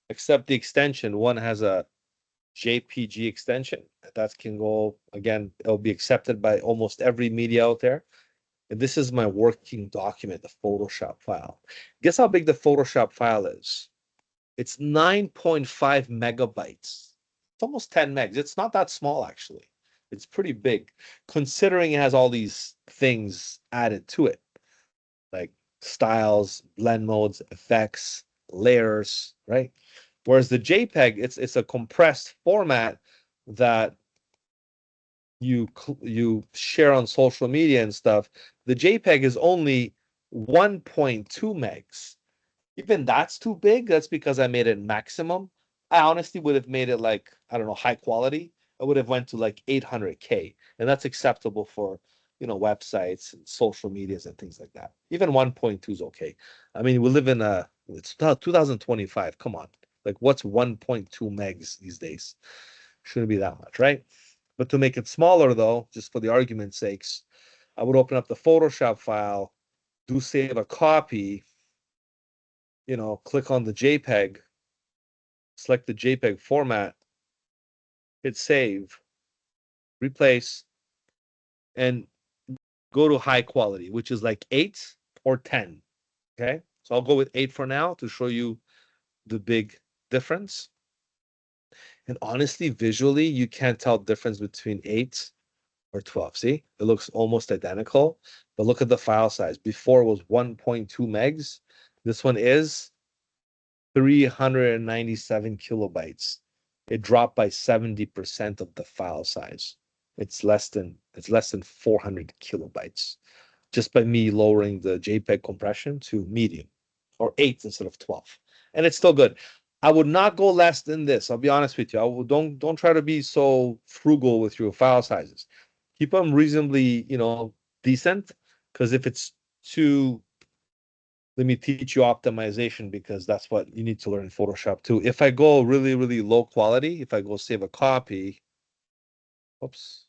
S1: except the extension. One has a JPG extension. That can go, again, it'll be accepted by almost every media out there. And this is my working document, the Photoshop file. Guess how big the Photoshop file is? It's 9.5 megabytes. It's almost 10 megs. It's not that small, actually. It's pretty big, considering it has all these things added to it, like styles, blend modes, effects, layers, right? Whereas the JPEG, it's a compressed format that you share on social media and stuff. The JPEG is only 1.2 megs. Even that's too big. That's because I made it maximum. I honestly would have made it like, I don't know, high quality. I would have went to like 800K, and that's acceptable for, websites and social medias and things like that. Even 1.2 is okay. I mean, we live in it's 2025. Come on. Like what's 1.2 megs these days? Shouldn't be that much, right? But to make it smaller though, just for the argument's sakes, I would open up the Photoshop file, do save a copy, click on the JPEG, select the JPEG format, hit save, replace, and go to high quality, which is like 8 or 10. Okay. So I'll go with 8 for now to show you the big difference. And honestly, visually, you can't tell the difference between 8 or 12. See, it looks almost identical, but look at the file size. Before it was 1.2 megs. This one is 397 kilobytes. It dropped by 70% of the file size. It's less than 400 kilobytes just by me lowering the JPEG compression to medium or 8 instead of 12. And it's still good. I would not go less than this. I'll be honest with you. Don't try to be so frugal with your file sizes. Keep them reasonably, decent. Because if it's too, let me teach you optimization because that's what you need to learn in Photoshop too. If I go really, really low quality, if I go save a copy, oops,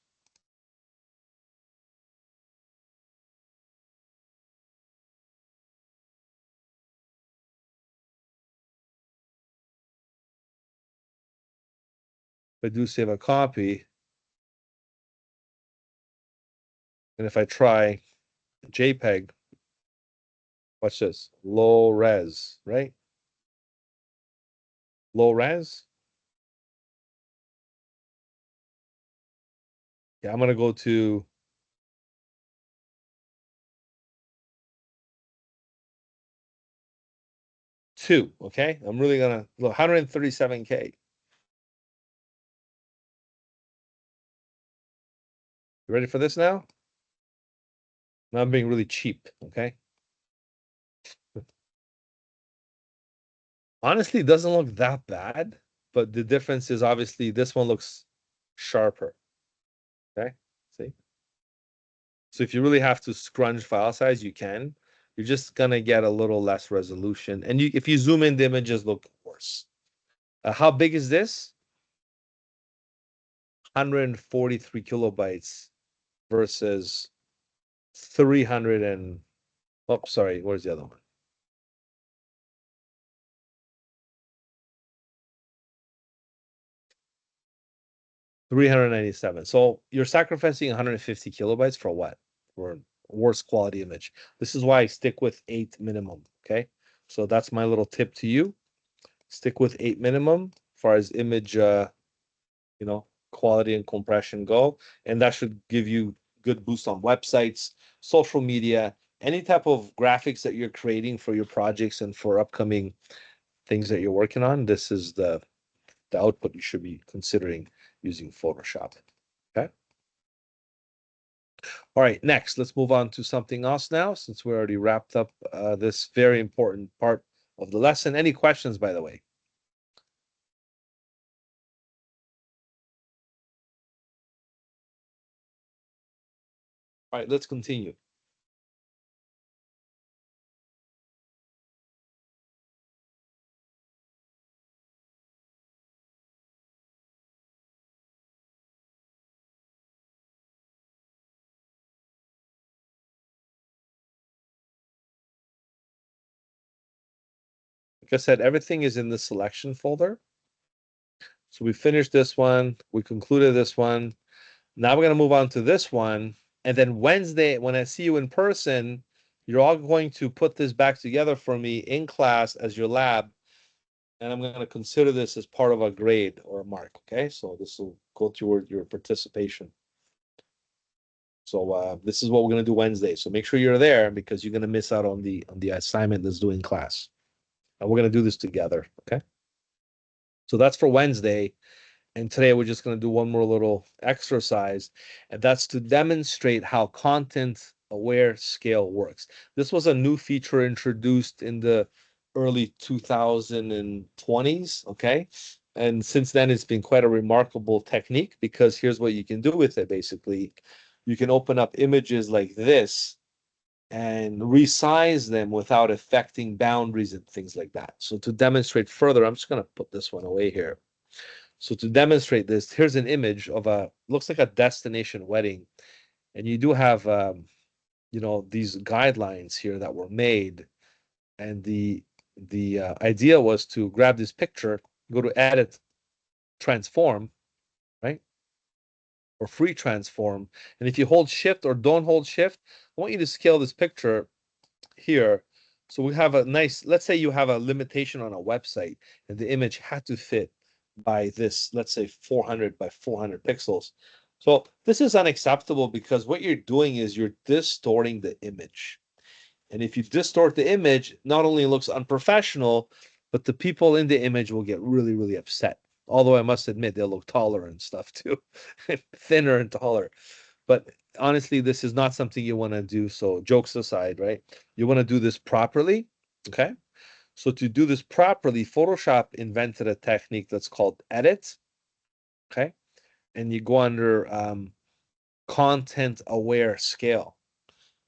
S1: if I do save a copy, and if I try JPEG, watch this, low res, right? Low res. Yeah, I'm gonna go to 2. Okay, I'm really gonna look 137K. You ready for this now? Now I'm being really cheap. Okay. Honestly, it doesn't look that bad, but the difference is obviously this one looks sharper. Okay. See? So if you really have to scrunch file size, you can. You're just gonna get a little less resolution. And if you zoom in, the images look worse. How big is this? 143 kilobytes versus 300 and, oh, sorry, where's the other one? 397. So you're sacrificing 150 kilobytes for what? For worse quality image. This is why I stick with 8 minimum. Okay. So that's my little tip to you. Stick with 8 minimum as far as image quality and compression go. And that should give you good boost on websites, social media, any type of graphics that you're creating for your projects and for upcoming things that you're working on. This is the output you should be considering using Photoshop. Okay. All right, next, let's move on to something else now, since we already wrapped up this very important part of the lesson. Any questions, by the way? All right, let's continue. Like I said, everything is in the selection folder. So we finished this one, we concluded this one. Now we're going to move on to this one. And then Wednesday, when I see you in person, you're all going to put this back together for me in class as your lab. And I'm going to consider this as part of a grade or a mark. Okay. So this will go toward your participation. So this is what we're going to do Wednesday. So make sure you're there because you're going to miss out on the assignment that's due in class. And we're going to do this together. Okay. So that's for Wednesday. And today we're just going to do one more little exercise, and that's to demonstrate how content aware scale works. This was a new feature introduced in the early 2020s, okay? And since then, it's been quite a remarkable technique because here's what you can do with it basically. You can open up images like this and resize them without affecting boundaries and things like that. So to demonstrate further, I'm just going to put this one away here. So to demonstrate this, here's an image of looks like a destination wedding. And you do have, these guidelines here that were made. And the idea was to grab this picture, go to edit, transform, right? Or free transform. And if you hold shift or don't hold shift, I want you to scale this picture here So we have a nice, let's say you have a limitation on a website and the image had to fit by this, let's say 400 by 400 pixels. So this is unacceptable because what you're doing is you're distorting the image. And if you distort the image, not only it looks unprofessional, but the people in the image will get really, really upset. Although I must admit, they'll look taller and stuff too, thinner and taller. But honestly, this is not something you want to do. So, jokes aside, right? You want to do this properly. Okay. So, to do this properly, Photoshop invented a technique that's called edit. Okay. And you go under content aware scale.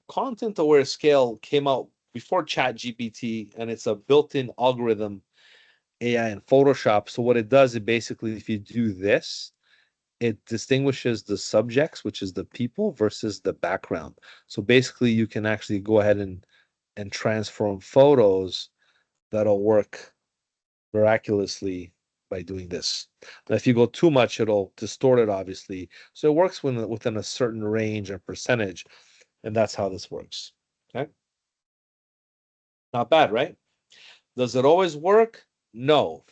S1: Content aware scale came out before ChatGPT, and it's a built-in algorithm AI in Photoshop. So what it does, it basically, if you do this, it distinguishes the subjects, which is the people, versus the background. So basically, you can actually go ahead and transform photos that'll work miraculously by doing this. Now, if you go too much, it'll distort it, obviously. So it works within a certain range and percentage, and that's how this works. Okay. Not bad, right? Does it always work? No.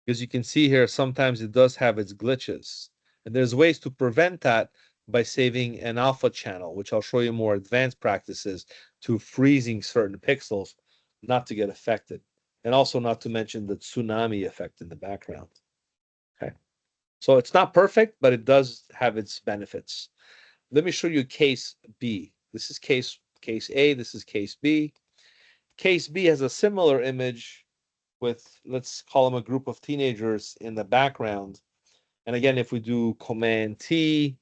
S1: Because you can see here, sometimes it does have its glitches. And there's ways to prevent that by saving an alpha channel, which I'll show you more advanced practices to freezing certain pixels not to get affected. And also not to mention the tsunami effect in the background. Okay. So it's not perfect, but it does have its benefits. Let me show you case B. This is case A, this is case B. Case B has a similar image with, let's call them a group of teenagers in the background. And again, if we do Command T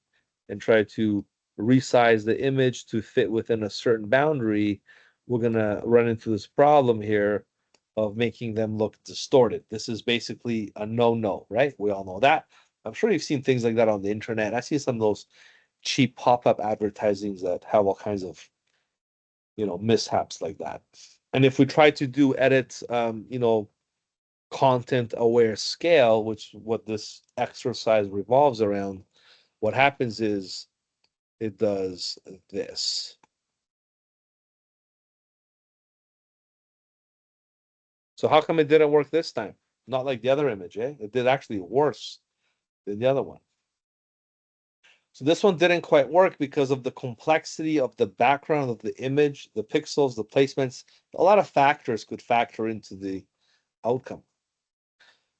S1: and try to resize the image to fit within a certain boundary, we're going to run into this problem here of making them look distorted. This is basically a no-no, right? We all know that. I'm sure you've seen things like that on the internet. I see some of those cheap pop-up advertisings that have all kinds of, mishaps like that. And if we try to do edit, content aware scale, which what this exercise revolves around, what happens is it does this. So how come it didn't work this time? Not like the other image, eh? It did actually worse than the other one. So this one didn't quite work because of the complexity of the background of the image, the pixels, the placements. A lot of factors could factor into the outcome.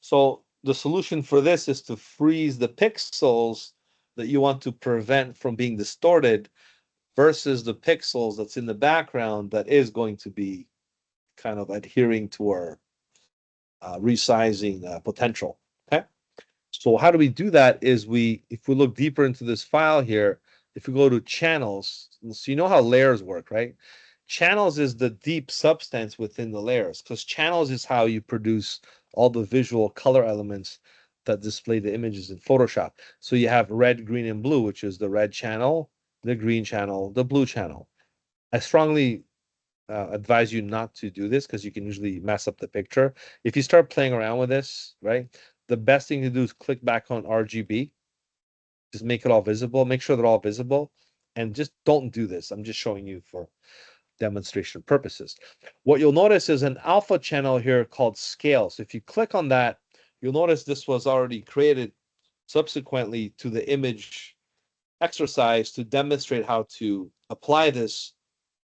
S1: So the solution for this is to freeze the pixels that you want to prevent from being distorted versus the pixels that's in the background that is going to be kind of adhering to our resizing potential. Okay. So how do we do that is if we look deeper into this file here, if we go to channels, so you know how layers work, right? Channels is the deep substance within the layers because channels is how you produce all the visual color elements that display the images in Photoshop. So you have red, green, and blue, which is the red channel, the green channel, the blue channel. I strongly advise you not to do this because you can usually mess up the picture. If you start playing around with this, right, the best thing to do is click back on RGB, just make it all visible, make sure they're all visible, and just don't do this. I'm just showing you for demonstration purposes. What you'll notice is an alpha channel here called scale. So if you click on that, you'll notice this was already created subsequently to the image exercise to demonstrate how to apply this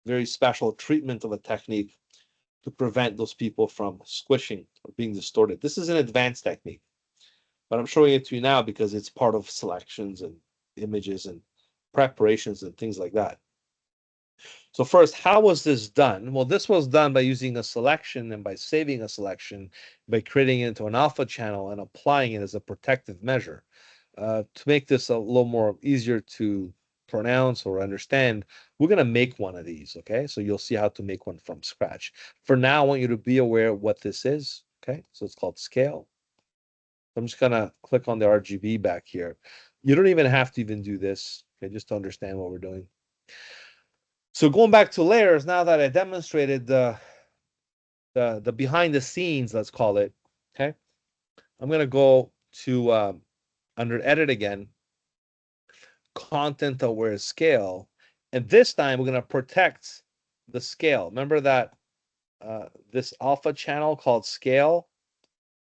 S1: very special treatment of a technique to prevent those people from squishing or being distorted. This is an advanced technique, but I'm showing it to you now because it's part of selections and images and preparations and things like that. So first, how was this done? Well, this was done by using a selection and by saving a selection, by creating it into an alpha channel and applying it as a protective measure. To make this a little more easier to pronounce or understand, we're going to make one of these, okay? So you'll see how to make one from scratch. For now, I want you to be aware of what this is, okay? So it's called scale. I'm just going to click on the RGB back here. You don't even have to even do this, okay, just to understand what we're doing. So going back to layers, now that I demonstrated the behind the scenes, let's call it, okay? I'm going to go to under edit again, content aware scale. And this time we're going to protect the scale. Remember that this alpha channel called scale?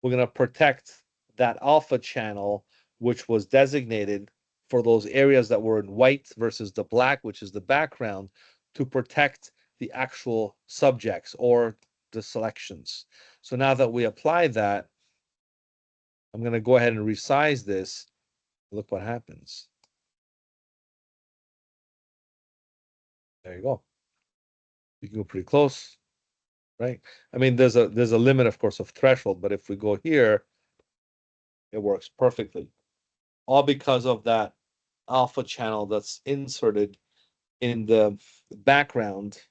S1: We're going to protect that alpha channel, which was designated for those areas that were in white versus the black, which is the background, to protect the actual subjects or the selections. So now that we apply that, I'm going to go ahead and resize this. Look what happens. There you go. You can go pretty close, right? I mean, there's a limit, of course, of threshold, but if we go here, it works perfectly. All because of that alpha channel that's inserted in the background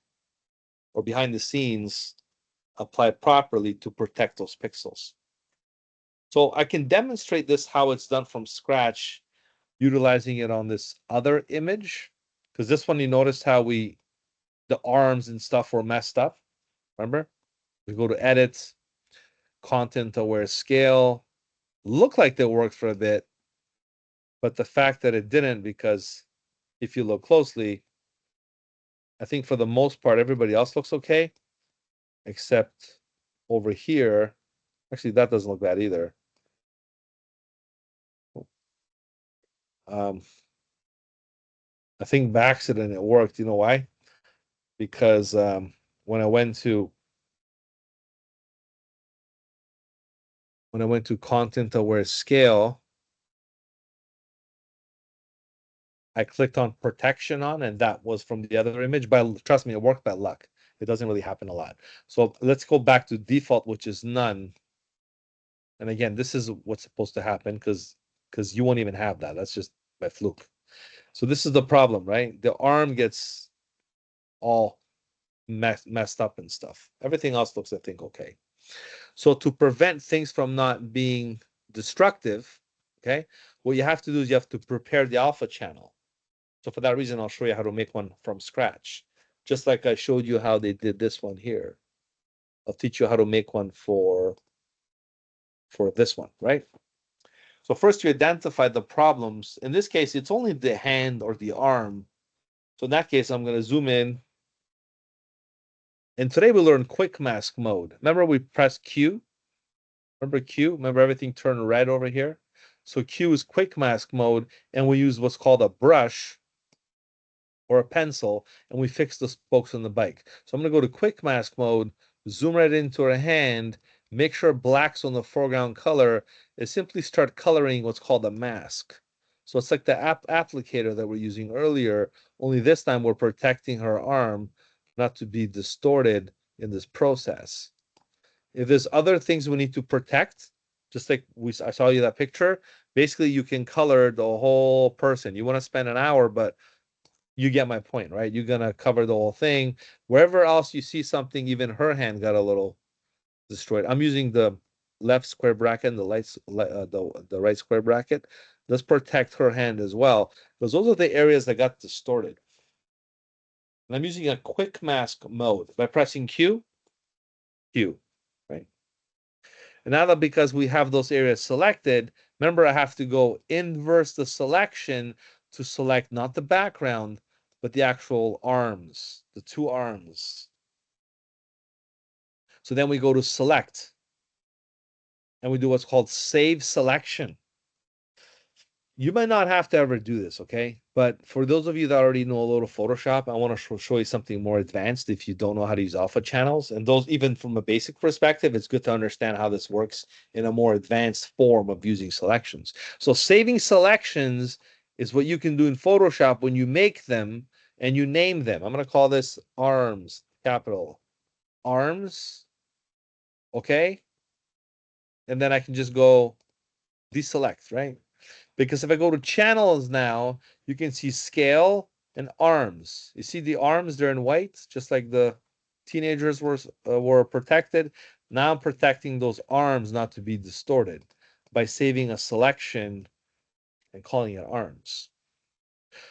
S1: or behind the scenes applied properly to protect those pixels. So I can demonstrate this how it's done from scratch, utilizing it on this other image. Because this one, you noticed how the arms and stuff were messed up. Remember? We go to edit, content aware scale. Looked like they worked for a bit, but the fact that it didn't, because if you look closely, I think for the most part, everybody else looks okay, except over here. Actually, that doesn't look bad either. I think by accident it worked. You know why? Because when I went to content aware scale, I clicked on protection on, and that was from the other image. But trust me, it worked by luck. It doesn't really happen a lot. So let's go back to default, which is none. And again, this is what's supposed to happen because you won't even have that. That's just by fluke. So this is the problem, right? The arm gets all messed up and stuff. Everything else looks, I think, okay. So to prevent things from not being destructive, okay, what you have to do is you have to prepare the alpha channel. So for that reason, I'll show you how to make one from scratch. Just like I showed you how they did this one here. I'll teach you how to make one for this one, right? So first you identify the problems. In this case, it's only the hand or the arm. So in that case, I'm going to zoom in. And today we learn quick mask mode. Remember we press Q? Remember Q? Remember everything turned red over here? So Q is quick mask mode, and we use what's called a brush or a pencil, and we fix the spokes on the bike. So I'm going to go to quick mask mode, zoom right into her hand, make sure black's on the foreground color, and simply start coloring what's called a mask. So it's like the applicator that we're using earlier, only this time we're protecting her arm not to be distorted in this process. If there's other things we need to protect, just like I saw you that picture, basically you can color the whole person. You want to spend an hour, but you get my point, right? You're gonna cover the whole thing. Wherever else you see something, even her hand got a little destroyed. I'm using the left square bracket and the right square bracket. Let's protect her hand as well, because those are the areas that got distorted. And I'm using a quick mask mode by pressing Q, Q, right? And now that because we have those areas selected, remember I have to go inverse the selection to select not the background, but the actual arms, the two arms. So then we go to select and we do what's called save selection. You might not have to ever do this, okay? But for those of you that already know a little Photoshop, I want to show you something more advanced if you don't know how to use alpha channels. And those, even from a basic perspective, it's good to understand how this works in a more advanced form of using selections. So saving selections is what you can do in Photoshop when you make them and you name them. I'm going to call this arms, capital arms, okay? And then I can just go deselect, right? Because if I go to channels now, you can see scale and arms. You see the arms, they're in white, just like the teenagers were protected. Now I'm protecting those arms not to be distorted by saving a selection and calling it arms.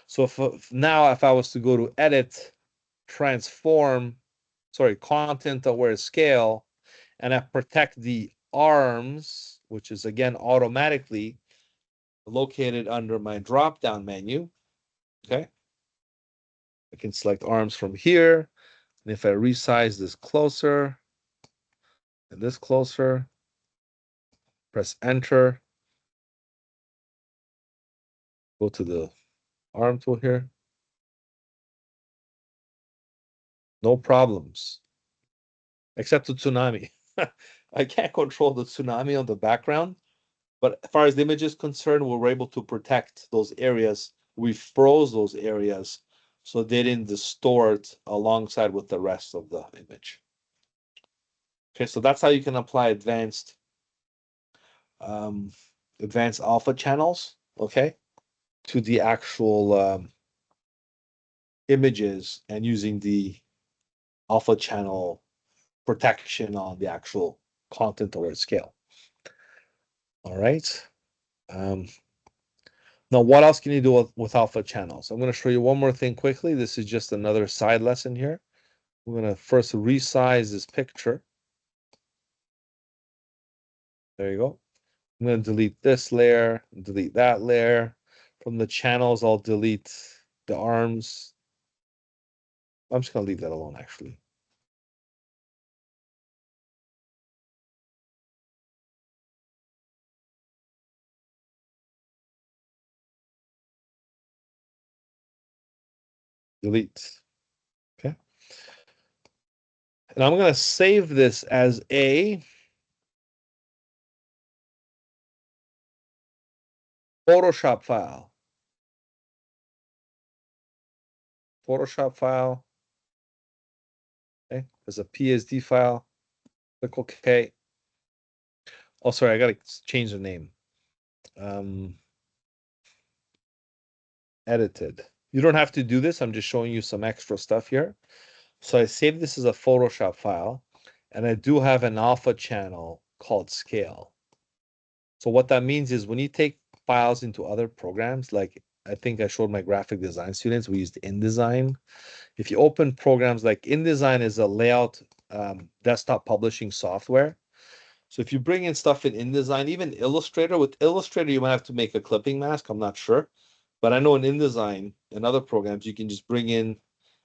S1: So if now if I was to go to edit, transform, sorry, content aware scale, and I protect the arms, which is again automatically located under my drop down menu. Okay. I can select arms from here. And if I resize this closer and this closer, press enter, go to the arm tool here. No problems, except the tsunami. I can't control the tsunami on the background, but as far as the image is concerned, we were able to protect those areas. We froze those areas so they didn't distort alongside with the rest of the image. Okay, so that's how you can apply um, advanced alpha channels, okay, to the actual images and using the alpha channel protection on the actual content over scale. All right. Um, Now, what else can you do with alpha channels? I'm going to show you one more thing quickly. This is just another side lesson here. We're going to first resize this picture. There you go. I'm going to delete this layer, delete that layer. From the channels, I'll delete the arms. I'm just going to leave that alone, actually. Delete. Okay. And I'm going to save this as a Photoshop file. Photoshop file. Okay. As a PSD file. Click OK. Oh, sorry, I got to change the name. Edited. You don't have to do this. I'm just showing you some extra stuff here. So I saved this as a Photoshop file, and I do have an alpha channel called scale. So what that means is when you take files into other programs, like I think I showed my graphic design students, we used InDesign. If you open programs like InDesign is a layout desktop publishing software. So if you bring in stuff in InDesign, even Illustrator, with Illustrator, you might have to make a clipping mask. I'm not sure. But I know in InDesign and other programs, you can just bring in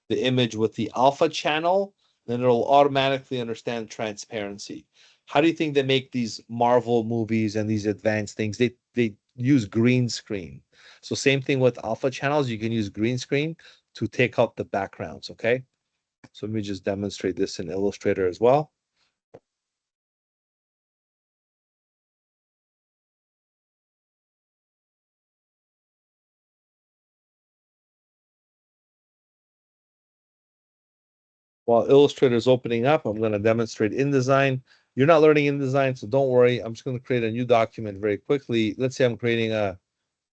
S1: the image with the alpha channel, then it'll automatically understand transparency. How do you think they make these Marvel movies and these advanced things? They use green screen. So same thing with alpha channels, you can use green screen to take out the backgrounds, okay? So let me just demonstrate this in Illustrator as well. While Illustrator is opening up, I'm going to demonstrate InDesign. You're not learning InDesign, so don't worry. I'm just going to create a new document very quickly. Let's say I'm creating I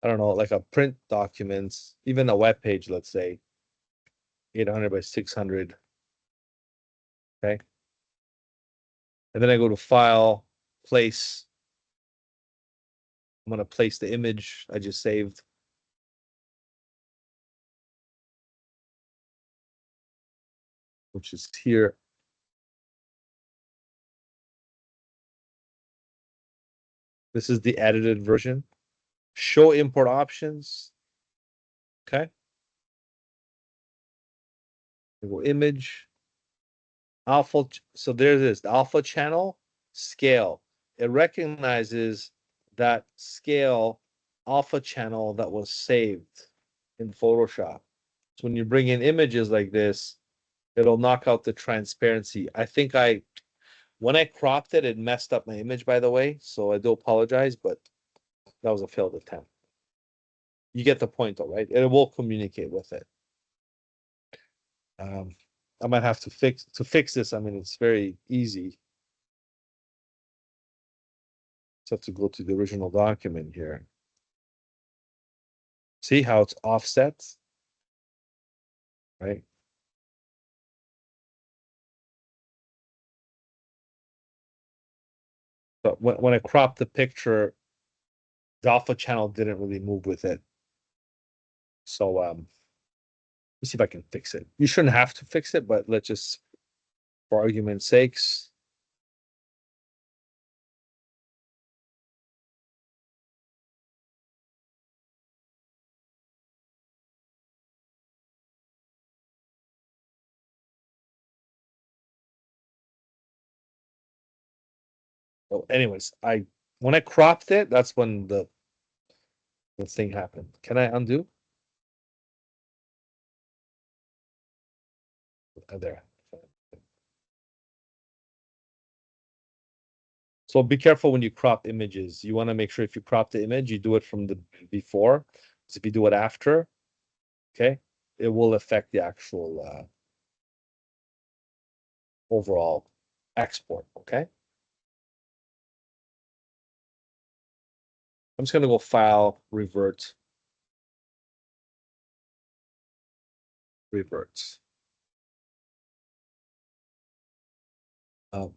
S1: don't know, like a print documents, even a web page, let's say 800 by 600. Okay. And then I go to File, Place. I'm going to place the image I just saved, which is here. This is the edited version. Show import options. Okay. I go image, alpha. So there it is, the alpha channel, scale. It recognizes that scale alpha channel that was saved in Photoshop. So when you bring in images like this, it'll knock out the transparency. I think when I cropped it, it messed up my image, by the way. So I do apologize, but that was a failed attempt. You get the point though, right? It will communicate with it. Um, I might have to fix this. I mean, it's very easy. Just have to go to the original document here. See how it's offset, right? But when I cropped the picture, the alpha channel didn't really move with it. So let's see if I can fix it. You shouldn't have to fix it, but let's just, for argument's sakes, Well, anyways, when I cropped it, that's when the thing happened. Can I undo? There. So be careful when you crop images. You want to make sure if you crop the image, you do it from the before. Because if you do it after, okay, it will affect the actual overall export. Okay. I'm just gonna go file, revert, revert.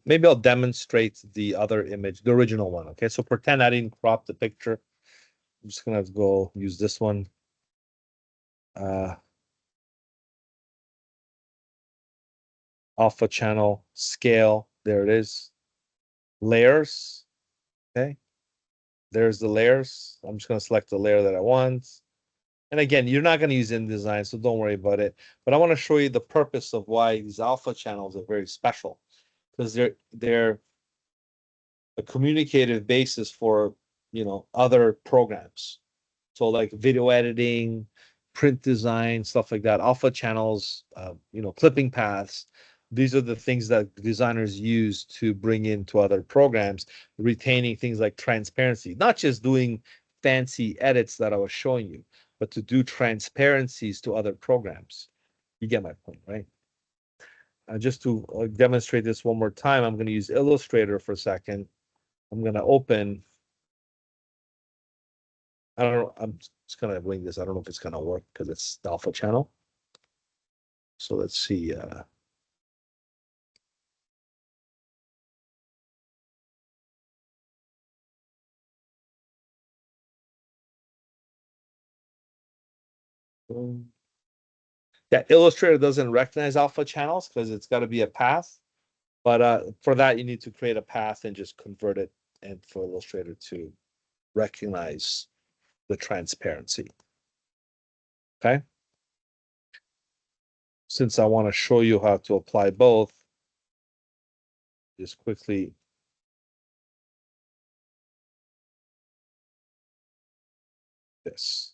S1: Maybe I'll demonstrate the other image, the original one. Okay, so pretend I didn't crop the picture. I'm just gonna go use this one. Uh, Alpha channel, scale, there it is. Layers, okay. There's the layers. I'm just gonna select the layer that I want. And again, you're not gonna use InDesign, so don't worry about it. But I want to show you the purpose of why these alpha channels are very special. Because they're a communicative basis for other programs. So like video editing, print design, stuff like that, alpha channels, clipping paths. These are the things that designers use to bring into other programs, retaining things like transparency, not just doing fancy edits that I was showing you, but to do transparencies to other programs. You get my point, right? Just to demonstrate this one more time, I'm going to use Illustrator for a second. I'm going to open. I don't know. I'm just going to wing this. I don't know if it's going to work because it's the alpha channel. So let's see. Yeah, Illustrator doesn't recognize alpha channels because it's got to be a path. But for that, you need to create a path and just convert it and for Illustrator to recognize the transparency. Okay. Since I want to show you how to apply both, just quickly this.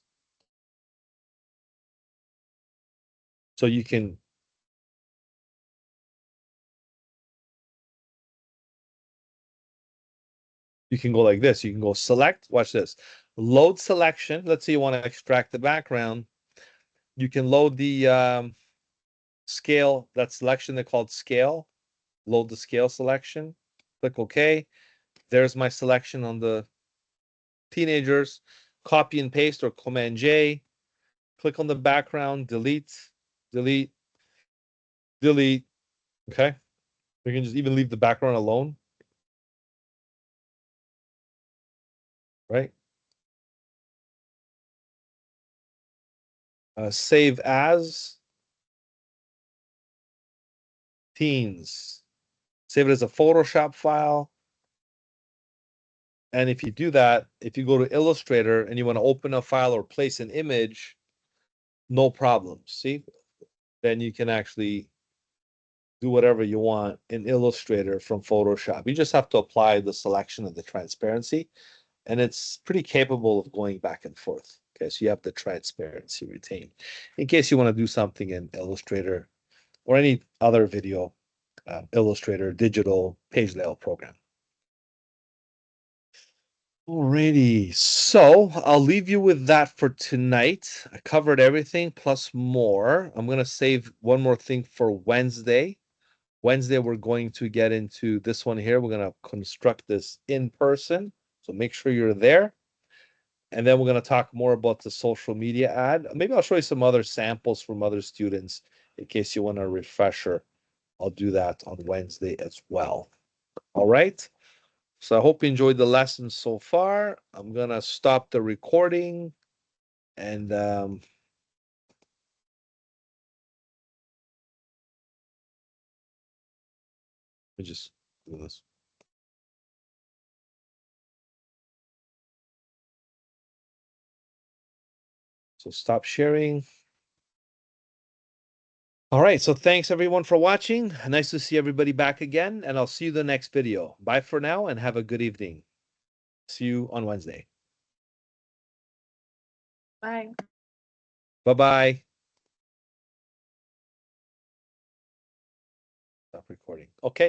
S1: So you can go like this. You can go select, watch this, load selection. Let's say you want to extract the background. You can load the scale, that selection they called scale, load the scale selection, click OK. There's my selection on the teenagers. Copy and paste or Command J. Click on the background, delete, delete, delete. Okay. You can just even leave the background alone, right? Save as teens. Save it as a Photoshop file. And if you do that, if you go to Illustrator and you want to open a file or place an image, no problem. See, then you can actually do whatever you want in Illustrator from Photoshop. You just have to apply the selection of the transparency, and it's pretty capable of going back and forth. Okay, so you have the transparency retained. In case you want to do something in Illustrator or any other video, Illustrator, digital page layout program. Alrighty, so I'll leave you with that for tonight. I covered everything plus more. I'm gonna save one more thing for Wednesday. Wednesday, we're going to get into this one here. We're gonna construct this in person, so make sure you're there. And then we're gonna talk more about the social media ad. Maybe I'll show you some other samples from other students in case you want a refresher. I'll do that on Wednesday as well. All right. So I hope you enjoyed the lesson so far. I'm gonna stop the recording and let me just do this. So stop sharing. All right, so thanks everyone for watching. Nice to see everybody back again, and I'll see you the next video. Bye for now, and have a good evening. See you on Wednesday.
S2: Bye.
S1: Bye-bye. Stop recording. Okay.